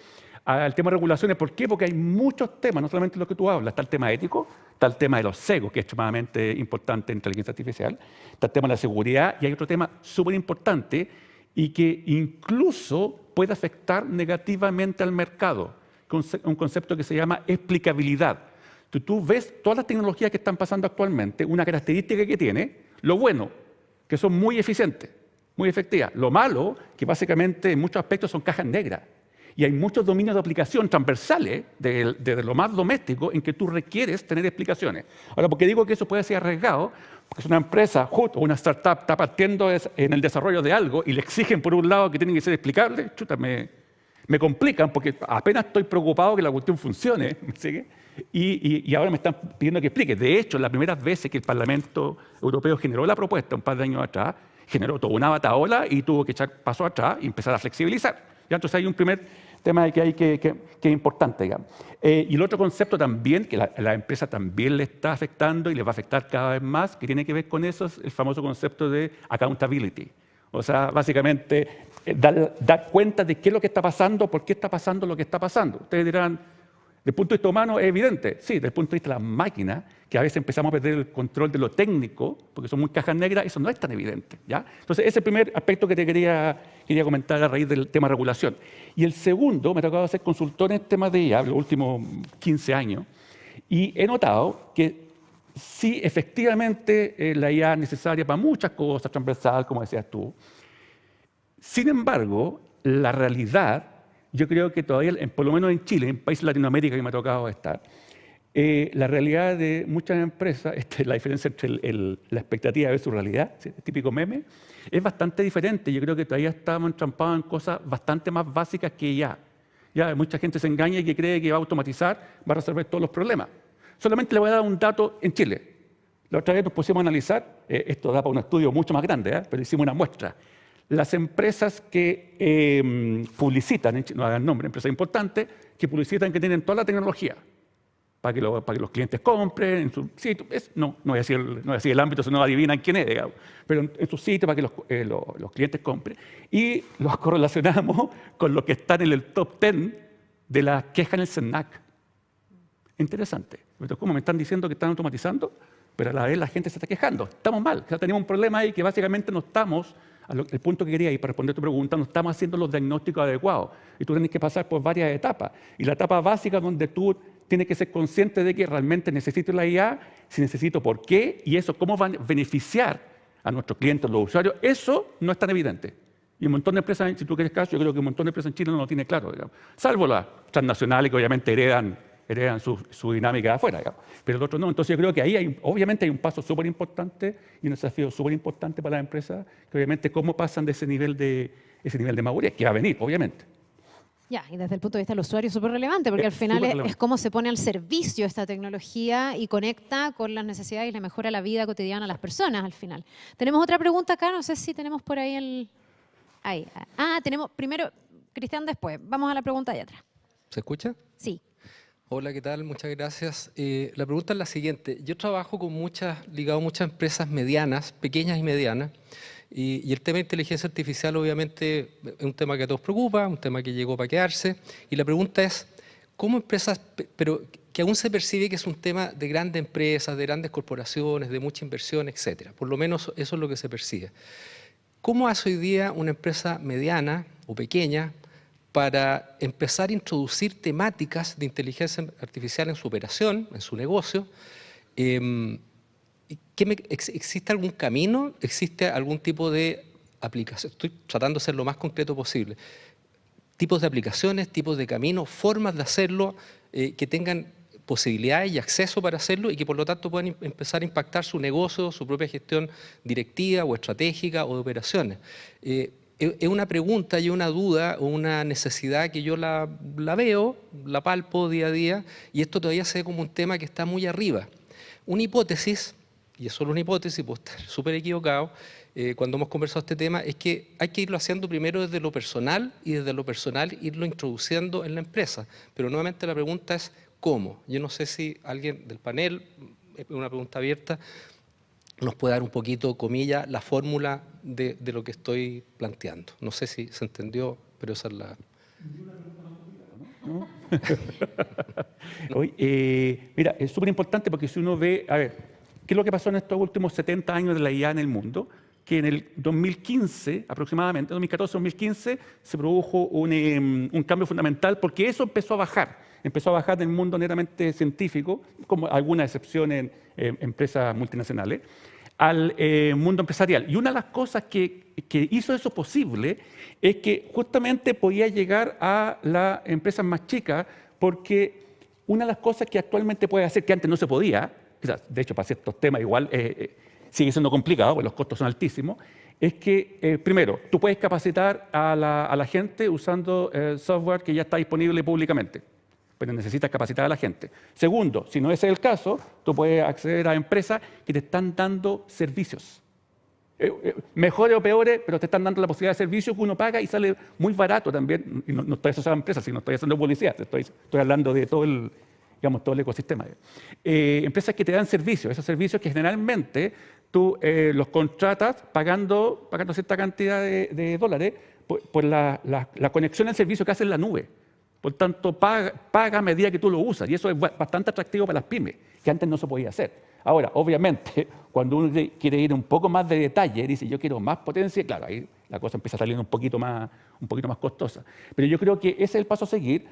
al tema de regulaciones. ¿Por qué? Porque hay muchos temas, no solamente los que tú hablas. Está el tema ético, está el tema de los sesgos, que es extremadamente importante en inteligencia artificial, está el tema de la seguridad, y hay otro tema súper importante y que incluso puede afectar negativamente al mercado, un concepto que se llama explicabilidad. Tú ves todas las tecnologías que están pasando actualmente, una característica que tiene, lo bueno, que son muy eficientes, muy efectivas. Lo malo, que básicamente en muchos aspectos son cajas negras. Y hay muchos dominios de aplicación transversales, desde lo más doméstico, en que tú requieres tener explicaciones. Ahora, ¿por qué digo que eso puede ser arriesgado? Porque si una empresa o una startup está partiendo en el desarrollo de algo y le exigen por un lado que tienen que ser explicables, chuta, me complican porque apenas estoy preocupado que la cuestión funcione, ¿me sigue? Y ahora me están pidiendo que explique. De hecho, las primeras veces que el Parlamento Europeo generó la propuesta, un par de años atrás, generó toda una batahola y tuvo que echar paso atrás y empezar a flexibilizar. ¿Ya? Entonces hay un primer tema que es importante, digamos. Y el otro concepto también, que la empresa también le está afectando y le va a afectar cada vez más, que tiene que ver con eso, es el famoso concepto de accountability. O sea, básicamente, dar cuenta de qué es lo que está pasando, por qué está pasando lo que está pasando. Ustedes dirán, desde el punto de vista humano es evidente. Sí, desde el punto de vista de las máquinas, que a veces empezamos a perder el control de lo técnico, porque son muy cajas negras, eso no es tan evidente, ¿ya? Entonces, ese es el primer aspecto que te quería comentar a raíz del tema de regulación. Y el segundo, me ha tocado ser consultor en temas de IA los últimos 15 años, y he notado que sí, efectivamente, la IA es necesaria para muchas cosas, transversal, como decías tú. Sin embargo, la realidad, yo creo que todavía, por lo menos en Chile, en países de Latinoamérica que me ha tocado estar, la realidad de muchas empresas, la diferencia entre la expectativa versus realidad, el típico meme, es bastante diferente. Yo creo que todavía estamos entrampados en cosas bastante más básicas que ya. Ya mucha gente se engaña y que cree que va a automatizar, va a resolver todos los problemas. Solamente le voy a dar un dato en Chile. La otra vez nos pusimos a analizar, esto da para un estudio mucho más grande, pero hicimos una muestra. Las empresas que publicitan, no hagan nombre, empresas importantes, que publicitan que tienen toda la tecnología para que los clientes compren en su sitio. No voy a decir el ámbito, si no adivinan quién es, digamos, pero en su sitio para que los clientes compren. Y los correlacionamos con lo que está en el top 10 de las quejas en el CENAC. Interesante. ¿Cómo me están diciendo que están automatizando? Pero a la vez la gente se está quejando. Estamos mal. O sea, tenemos un problema ahí que básicamente no estamos, el punto que quería ir para responder tu pregunta, no estamos haciendo los diagnósticos adecuados. Y tú tienes que pasar por varias etapas. Y la etapa básica donde tú tienes que ser consciente de que realmente necesito la IA, si necesito por qué, y eso cómo va a beneficiar a nuestros clientes, los usuarios, eso no es tan evidente. Y un montón de empresas, si tú quieres caso, yo creo que un montón de empresas en Chile no lo tiene claro, digamos. Salvo las transnacionales que obviamente heredan su dinámica de afuera, digamos. Pero el otro no. Entonces yo creo que ahí obviamente hay un paso súper importante y un desafío súper importante para las empresas, que obviamente cómo pasan de ese nivel de madurez, que va a venir, obviamente. Ya, y desde el punto de vista del usuario es súper relevante, porque al final es cómo se pone al servicio esta tecnología y conecta con las necesidades y le mejora la vida cotidiana a las personas al final. Tenemos otra pregunta acá, no sé si tenemos por ahí Ahí. Tenemos primero, Cristian después. Vamos a la pregunta de atrás. ¿Se escucha? Sí. Hola, ¿qué tal? Muchas gracias. La pregunta es la siguiente. Yo trabajo ligado a muchas empresas medianas, pequeñas y medianas, y el tema de inteligencia artificial obviamente es un tema que a todos preocupa, un tema que llegó para quedarse, y la pregunta es, ¿cómo empresas, pero que aún se percibe que es un tema de grandes empresas, de grandes corporaciones, de mucha inversión, etcétera? Por lo menos eso es lo que se percibe. ¿Cómo hace hoy día una empresa mediana o pequeña para empezar a introducir temáticas de inteligencia artificial en su operación, en su negocio? ¿Existe algún camino? ¿Existe algún tipo de aplicación? Estoy tratando de ser lo más concreto posible. Tipos de aplicaciones, tipos de caminos, formas de hacerlo que tengan posibilidades y acceso para hacerlo y que por lo tanto puedan empezar a impactar su negocio, su propia gestión directiva o estratégica o de operaciones. Es una pregunta y una duda o una necesidad que yo la veo, la palpo día a día, y esto todavía se ve como un tema que está muy arriba. Una hipótesis, y es solo una hipótesis, puedo estar súper equivocado, cuando hemos conversado este tema, es que hay que irlo haciendo primero desde lo personal y desde lo personal irlo introduciendo en la empresa. Pero nuevamente la pregunta es ¿cómo? Yo no sé si alguien del panel, es una pregunta abierta, nos puede dar un poquito, comillas, la fórmula de lo que estoy planteando. No sé si se entendió, pero esa es la... ¿No? Mira, es súper importante porque si uno ve, a ver, ¿qué es lo que pasó en estos últimos 70 años de la IA en el mundo? Que en el 2015, aproximadamente, 2014-2015, se produjo un cambio fundamental porque eso empezó a bajar. Empezó a bajar del mundo netamente científico, como algunas excepciones en empresas multinacionales, al mundo empresarial. Y una de las cosas que hizo eso posible es que justamente podía llegar a las empresas más chicas, porque una de las cosas que actualmente puede hacer, que antes no se podía, de hecho para ciertos temas igual sigue siendo complicado, porque los costos son altísimos, es que, primero, tú puedes capacitar a la gente usando software que ya está disponible públicamente, pero necesitas capacitar a la gente. Segundo, si no ese es el caso, tú puedes acceder a empresas que te están dando servicios. Mejores o peores, pero te están dando la posibilidad de servicio que uno paga y sale muy barato también. Y no estoy asociado a empresas, sino estoy haciendo publicidad, estoy hablando de todo el ecosistema. Empresas que te dan servicios, esos servicios que generalmente tú los contratas pagando cierta cantidad de dólares por la conexión al servicio que hace en la nube. Por tanto, paga a medida que tú lo usas. Y eso es bastante atractivo para las pymes, que antes no se podía hacer. Ahora, obviamente, cuando uno quiere ir un poco más de detalle, dice yo quiero más potencia, claro, ahí la cosa empieza a salir un poquito más costosa. Pero yo creo que ese es el paso a seguir.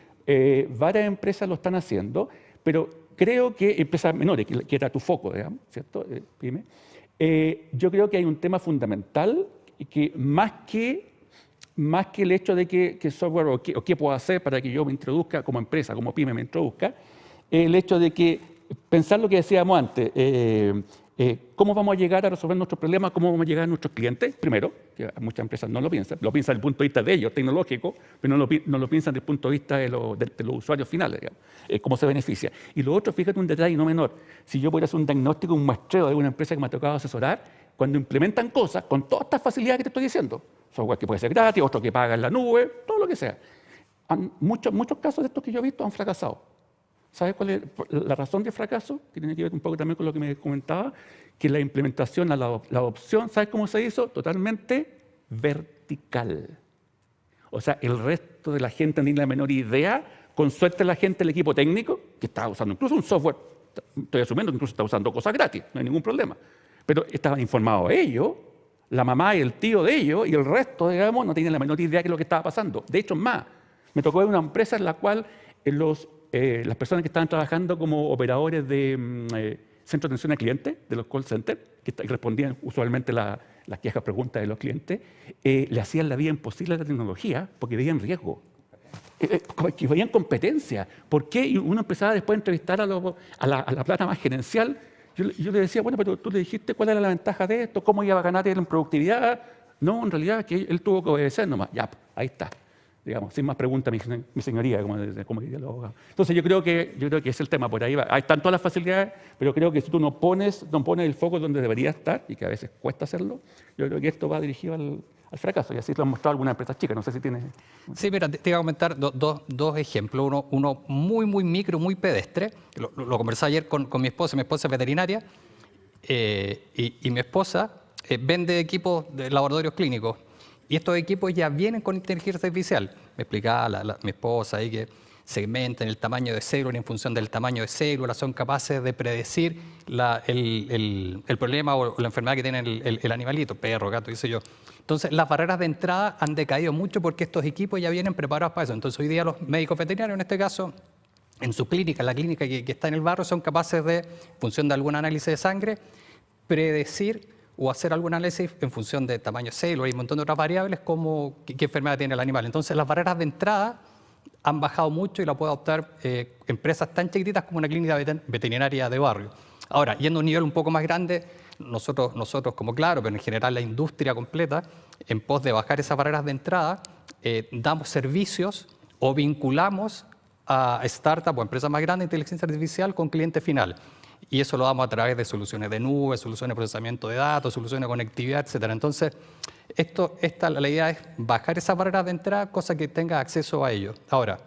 Varias empresas lo están haciendo, pero creo que empresas menores, que era tu foco, digamos, ¿cierto? Pyme. Yo creo que hay un tema fundamental que más que el hecho de que software o qué puedo hacer para que yo me introduzca como empresa, como pyme me introduzca, el hecho de que pensar lo que decíamos antes, cómo vamos a llegar a resolver nuestros problemas, cómo vamos a llegar a nuestros clientes, primero, que muchas empresas no lo piensan desde el punto de vista de ellos, tecnológico, pero no lo piensan desde el punto de vista de los usuarios finales, digamos, cómo se beneficia. Y lo otro, fíjate un detalle no menor, si yo pudiera hacer un diagnóstico, un muestreo de una empresa que me ha tocado asesorar, cuando implementan cosas con todas estas facilidades que te estoy diciendo, software que puede ser gratis, otro que paga en la nube, todo lo que sea. Muchos casos de estos que yo he visto han fracasado. ¿Sabes cuál es la razón de fracaso? Que tiene que ver un poco también con lo que me comentaba, que la implementación, la adopción, ¿sabes cómo se hizo? Totalmente vertical. O sea, el resto de la gente no tiene la menor idea, con suerte la gente del equipo técnico, que estaba usando incluso un software, estoy asumiendo que incluso está usando cosas gratis, no hay ningún problema. Pero estaban informados ellos, la mamá y el tío de ellos, y el resto, digamos, no tenían la menor idea de lo que estaba pasando. De hecho, más, me tocó ver una empresa en la cual las personas que estaban trabajando como operadores de centro de atención al cliente, de los call centers, que respondían usualmente las quejas, preguntas de los clientes, le hacían la vida imposible a la tecnología porque veían riesgo. Que veían competencia. ¿Por qué? Y uno empezaba después a entrevistar a la plata más gerencial. Yo le decía, bueno, pero tú le dijiste cuál era la ventaja de esto, cómo iba a ganar él en productividad. No, en realidad que él tuvo que obedecer nomás. Ya, ahí está. Digamos, sin más preguntas, mi señoría, como diría el abogado. Entonces yo creo que es el tema, por ahí va. Hay están todas las facilidades, pero creo que si tú no pones el foco donde debería estar, y que a veces cuesta hacerlo, yo creo que esto va dirigido al fracaso, y así lo han mostrado algunas empresas chicas. No sé si tienes... Sí, mira, te iba a comentar dos ejemplos. Uno muy micro, muy pedestre. Lo conversé ayer con mi esposa es veterinaria, y mi esposa vende equipos de laboratorios clínicos. Y estos equipos ya vienen con inteligencia artificial. Me explicaba mi esposa ahí que segmentan el tamaño de células en función del tamaño de células, son capaces de predecir el problema o la enfermedad que tiene el animalito, perro, gato, qué sé yo. Entonces, las barreras de entrada han decaído mucho porque estos equipos ya vienen preparados para eso. Entonces, hoy día los médicos veterinarios, en este caso, en su clínica, la clínica que está en el barrio, son capaces de, en función de algún análisis de sangre, predecir o hacer algún análisis en función de tamaño de célula y un montón de otras variables como qué enfermedad tiene el animal. Entonces, las barreras de entrada han bajado mucho y la pueden adoptar empresas tan chiquititas como una clínica veterinaria de barrio. Ahora, yendo a un nivel un poco más grande, nosotros como Claro, pero en general la industria completa, en pos de bajar esas barreras de entrada, damos servicios o vinculamos a startups o empresas más grandes de inteligencia artificial con cliente final. Y eso lo damos a través de soluciones de nube, soluciones de procesamiento de datos, soluciones de conectividad, etc. Entonces, la idea es bajar esas barreras de entrada, cosa que tenga acceso a ello. Ahora,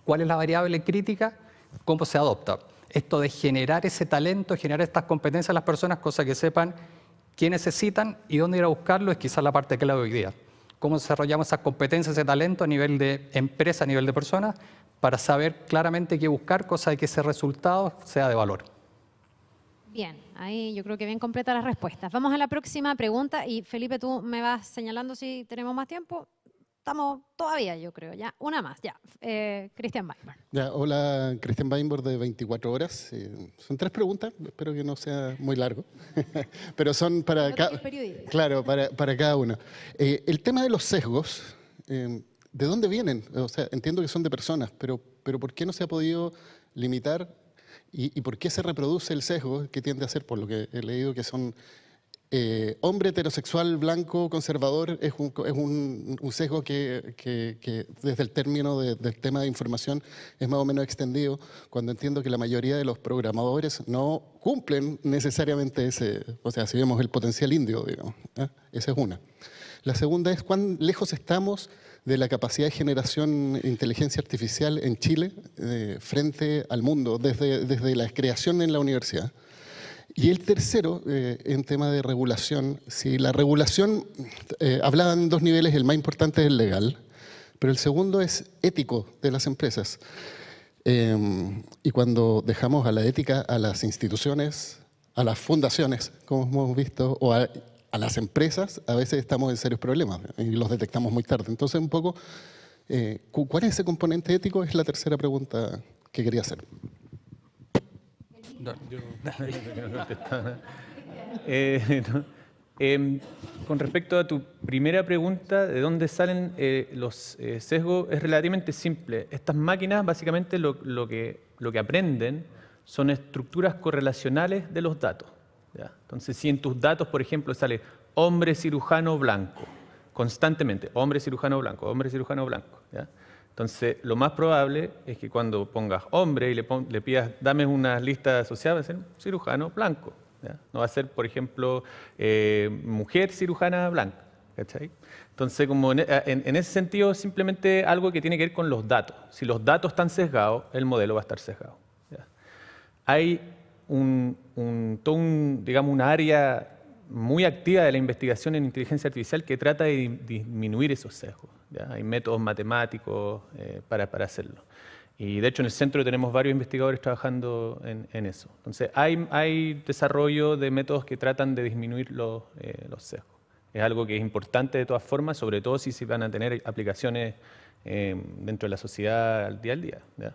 ¿cuál es la variable crítica? ¿Cómo se adopta? Esto de generar ese talento, generar estas competencias a las personas, cosa que sepan qué necesitan y dónde ir a buscarlo, es quizás la parte clave hoy día. Cómo desarrollamos esas competencias, ese talento a nivel de empresa, a nivel de personas, para saber claramente qué buscar, cosa de que ese resultado sea de valor. Bien, ahí yo creo que bien completa las respuestas. Vamos a la próxima pregunta y Felipe, tú me vas señalando si tenemos más tiempo. Estamos todavía, yo creo, ya. Una más, ya. Cristian Weinberg. Ya, hola, Cristian Weinberg de 24 horas. Son 3 preguntas, espero que no sea muy largo, pero son para, claro, para cada uno. El tema de los sesgos, ¿de dónde vienen? O sea, entiendo que son de personas, pero ¿por qué no se ha podido limitar y por qué se reproduce el sesgo que tiende a ser, por lo que he leído, que son hombre heterosexual, blanco, conservador? Es un sesgo que desde el término del tema de información es más o menos extendido, cuando entiendo que la mayoría de los programadores no cumplen necesariamente ese, o sea, si vemos el potencial indio, digamos, ¿eh? Esa es una. La segunda es cuán lejos estamos de la capacidad de generación de inteligencia artificial en Chile frente al mundo, desde la creación en la universidad. Y el tercero, en tema de regulación, si la regulación, hablaban en 2 niveles, el más importante es el legal, pero el segundo es ético de las empresas. Y cuando dejamos a la ética a las instituciones, a las fundaciones, como hemos visto, o a las empresas, a veces estamos en serios problemas y los detectamos muy tarde. Entonces, un poco, ¿cuál es ese componente ético? Es la tercera pregunta que quería hacer. Con respecto a tu primera pregunta, ¿de dónde salen los sesgos? Es relativamente simple. Estas máquinas, básicamente, lo que aprenden son estructuras correlacionales de los datos, ¿ya? Entonces, si en tus datos, por ejemplo, sale hombre cirujano blanco, constantemente, hombre cirujano blanco, hombre cirujano blanco, ¿ya? Entonces, lo más probable es que cuando pongas hombre y le pidas, dame una lista asociada, va a ser cirujano blanco, ¿ya? No va a ser, por ejemplo, mujer cirujana blanca, ¿cachai? Entonces, como en ese sentido, simplemente algo que tiene que ver con los datos. Si los datos están sesgados, el modelo va a estar sesgado, ¿ya? Hay digamos, una área muy activa de la investigación en inteligencia artificial que trata de disminuir esos sesgos, ¿ya? Hay métodos matemáticos para hacerlo. Y de hecho en el centro tenemos varios investigadores trabajando en eso. Entonces hay desarrollo de métodos que tratan de disminuir los sesgos. Es algo que es importante de todas formas, sobre todo si se van a tener aplicaciones dentro de la sociedad al día, ¿ya?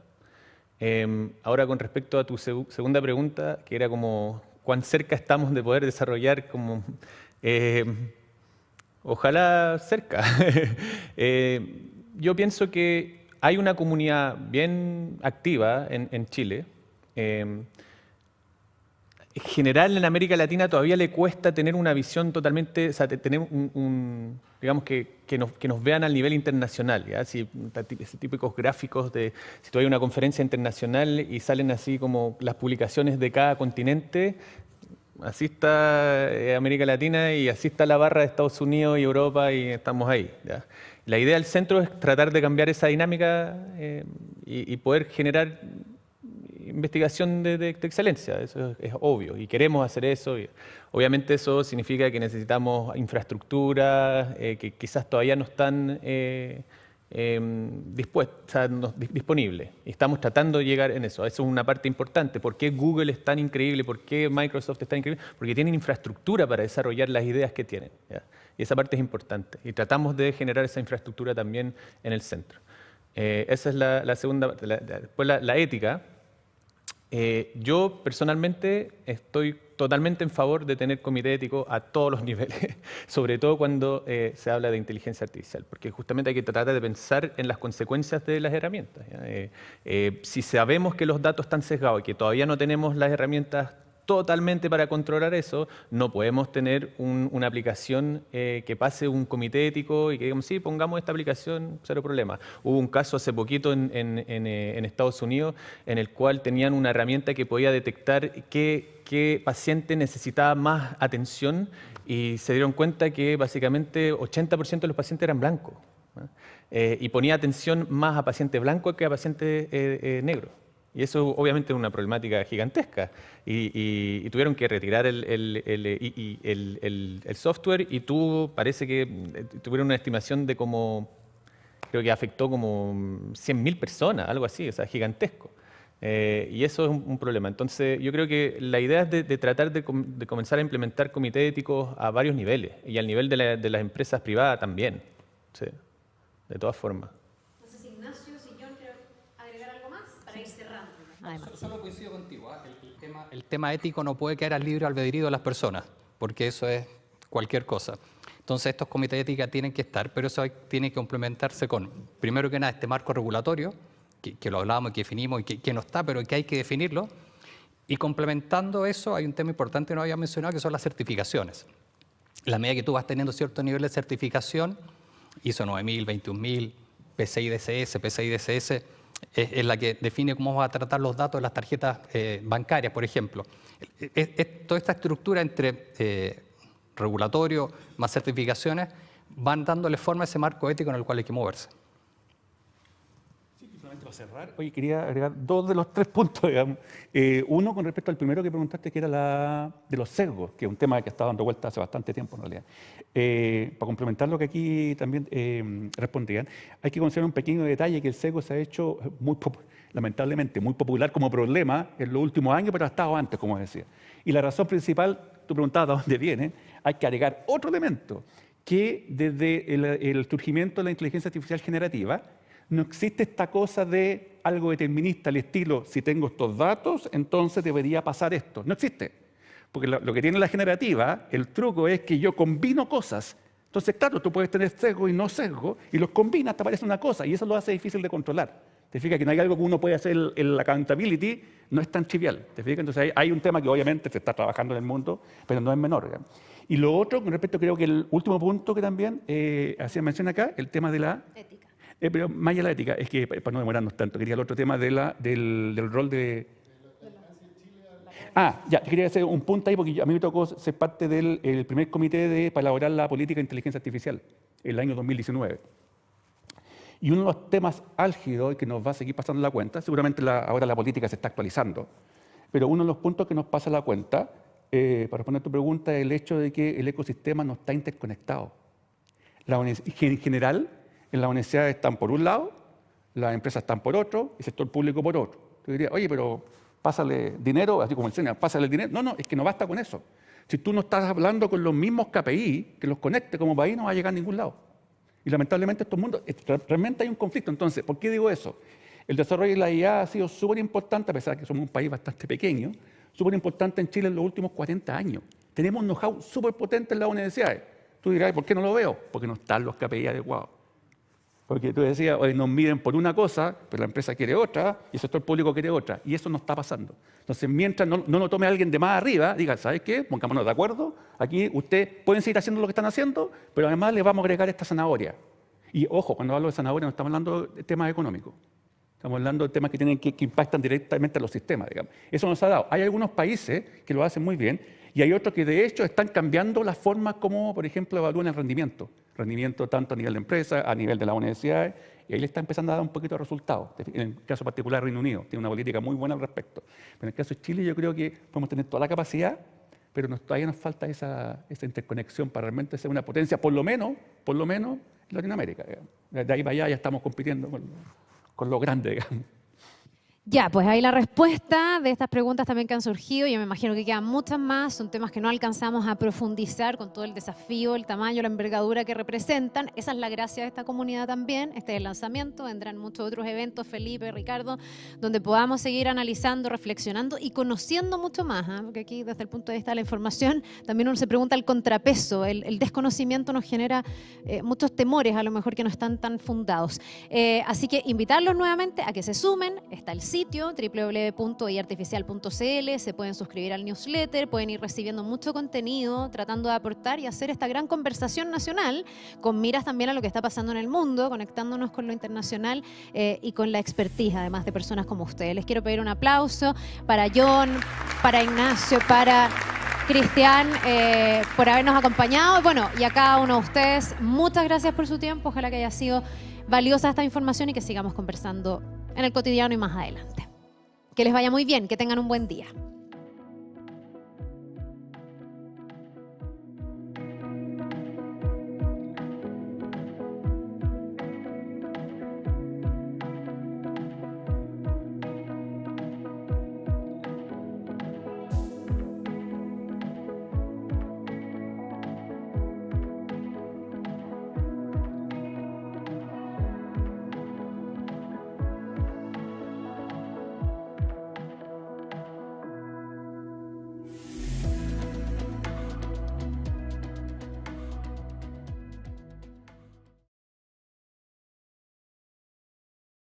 Ahora con respecto a tu segunda pregunta, que era como cuán cerca estamos de poder desarrollar como... ojalá cerca. Yo pienso que hay una comunidad bien activa en Chile. En general, en América Latina todavía le cuesta tener una visión totalmente, o sea, tener digamos que nos vean al nivel internacional, ¿ya? Si típicos gráficos de si tú hay una conferencia internacional y salen así como las publicaciones de cada continente, así está América Latina y así está la barra de Estados Unidos y Europa y estamos ahí, ¿ya? La idea del centro es tratar de cambiar esa dinámica y poder generar investigación de excelencia. Eso es obvio y queremos hacer eso. Y obviamente eso significa que necesitamos infraestructura que quizás todavía no están disponibles. Y estamos tratando de llegar en eso. Eso es una parte importante. ¿Por qué Google es tan increíble? ¿Por qué Microsoft es tan increíble? Porque tienen infraestructura para desarrollar las ideas que tienen, ¿ya? Y esa parte es importante. Y tratamos de generar esa infraestructura también en el centro. Esa es la segunda parte. Después la ética. Yo personalmente estoy totalmente en favor de tener comité ético a todos los niveles, sobre todo cuando se habla de inteligencia artificial, porque justamente hay que tratar de pensar en las consecuencias de las herramientas. Si sabemos que los datos están sesgados y que todavía no tenemos las herramientas totalmente para controlar eso, no podemos tener una aplicación que pase un comité ético y que digamos, sí, pongamos esta aplicación, cero problema. Hubo un caso hace poquito en Estados Unidos en el cual tenían una herramienta que podía detectar qué paciente necesitaba más atención y se dieron cuenta que básicamente 80% de los pacientes eran blancos, ¿no? Y ponía atención más a pacientes blancos que a pacientes negros. Y eso obviamente es una problemática gigantesca. Y tuvieron que retirar el software y parece que tuvieron una estimación de como, creo que afectó como 100.000 personas, algo así, o sea, gigantesco. Y eso es un problema. Entonces, yo creo que la idea es de tratar de comenzar a implementar comités éticos a varios niveles y al nivel de las empresas privadas también, sí, de todas formas. Solo coincido contigo, el tema ético no puede quedar al libre albedrío de las personas, porque eso es cualquier cosa. Entonces estos comités de ética tienen que estar, pero eso tiene que complementarse con, primero que nada, este marco regulatorio, que lo hablábamos y que definimos y que no está, pero que hay que definirlo. Y complementando eso, hay un tema importante que no había mencionado, que son las certificaciones. En la medida que tú vas teniendo cierto nivel de certificación, ISO 9000, 21000, PCI DSS, PCI DSS, es la que define cómo va a tratar los datos de las tarjetas bancarias, por ejemplo. Toda esta estructura entre regulatorio más certificaciones van dándole forma a ese marco ético en el cual hay que moverse. Sí, solamente para cerrar, oye, quería agregar 2 de los 3 puntos, digamos. Uno con respecto al primero que preguntaste, que era de los sesgos, que es un tema que está dando vuelta hace bastante tiempo en realidad. Para complementar lo que aquí también respondían, hay que considerar un pequeño detalle, que el sesgo se ha hecho lamentablemente muy popular como problema en los últimos años, pero ha estado antes, como decía. Y la razón principal, tú preguntabas de dónde viene, hay que agregar otro elemento, que desde el surgimiento de la inteligencia artificial generativa, no existe esta cosa de algo determinista al estilo, si tengo estos datos, entonces debería pasar esto. No existe. Porque lo que tiene la generativa, el truco es que yo combino cosas. Entonces, claro, tú puedes tener sesgo y no sesgo, y los combinas, te aparece una cosa, y eso lo hace difícil de controlar. ¿Te fijas? Que no hay algo que uno puede hacer en la accountability, no es tan trivial. ¿Te fijas? Entonces, hay un tema que obviamente se está trabajando en el mundo, pero no es menor, digamos. Y lo otro, con respecto, creo que el último punto que también hacía mención acá, el tema de la ética. Pero más allá de la ética, es que para no demorarnos tanto, quería el otro tema del rol de... Ya, quería hacer un punto ahí, porque a mí me tocó ser parte del primer comité para elaborar la política de inteligencia artificial, el año 2019. Y uno de los temas álgidos que nos va a seguir pasando la cuenta, seguramente ahora la política se está actualizando, pero uno de los puntos que nos pasa la cuenta, para responder tu pregunta, es el hecho de que el ecosistema no está interconectado. En general, en las universidades están por un lado, las empresas están por otro, y el sector público por otro. Yo diría, oye, pero pásale dinero, así como el SENA, pásale el dinero. No, es que no basta con eso. Si tú no estás hablando con los mismos KPI, que los conecte como país, no va a llegar a ningún lado. Y lamentablemente estos mundos, realmente hay un conflicto. Entonces, ¿por qué digo eso? El desarrollo de la IA ha sido súper importante, a pesar de que somos un país bastante pequeño, súper importante en Chile en los últimos 40 años. Tenemos un know-how súper potente en las universidades. Tú dirás, ¿por qué no lo veo? Porque no están los KPI adecuados. Porque tú decías, oye, nos miden por una cosa, pero la empresa quiere otra y el sector público quiere otra. Y eso no está pasando. Entonces, mientras no lo tome alguien de más arriba, diga, ¿sabes qué? Pongámonos de acuerdo. Aquí ustedes pueden seguir haciendo lo que están haciendo, pero además les vamos a agregar esta zanahoria. Y ojo, cuando hablo de zanahoria no estamos hablando de temas económicos. Estamos hablando de temas que impactan directamente a los sistemas, digamos. Eso nos ha dado. Hay algunos países que lo hacen muy bien y hay otros que de hecho están cambiando la forma como, por ejemplo, evalúan el rendimiento. Rendimiento tanto a nivel de empresa, a nivel de las universidades, y ahí le está empezando a dar un poquito de resultados. En el caso particular, Reino Unido tiene una política muy buena al respecto. Pero en el caso de Chile yo creo que podemos tener toda la capacidad, pero todavía nos falta esa interconexión para realmente ser una potencia, por lo menos en Latinoamérica. De ahí para allá ya estamos compitiendo con lo grande, digamos. Ya, pues ahí la respuesta de estas preguntas también que han surgido. Yo me imagino que quedan muchas más. Son temas que no alcanzamos a profundizar con todo el desafío, el tamaño, la envergadura que representan. Esa es la gracia de esta comunidad también. Este es el lanzamiento. Vendrán muchos otros eventos, Felipe, Ricardo, donde podamos seguir analizando, reflexionando y conociendo mucho más. Porque aquí, desde el punto de vista de la información, también uno se pregunta el contrapeso. El desconocimiento nos genera muchos temores, a lo mejor que no están tan fundados. Así que invitarlos nuevamente a que se sumen. Está el sitio www.iartificial.cl, se pueden suscribir al newsletter, pueden ir recibiendo mucho contenido, tratando de aportar y hacer esta gran conversación nacional, con miras también a lo que está pasando en el mundo, conectándonos con lo internacional y con la expertise, además de personas como ustedes. Les quiero pedir un aplauso para John, para Ignacio, para Cristian, por habernos acompañado. Bueno, y a cada uno de ustedes, muchas gracias por su tiempo. Ojalá que haya sido valiosa esta información y que sigamos conversando en el cotidiano y más adelante. Que les vaya muy bien, que tengan un buen día.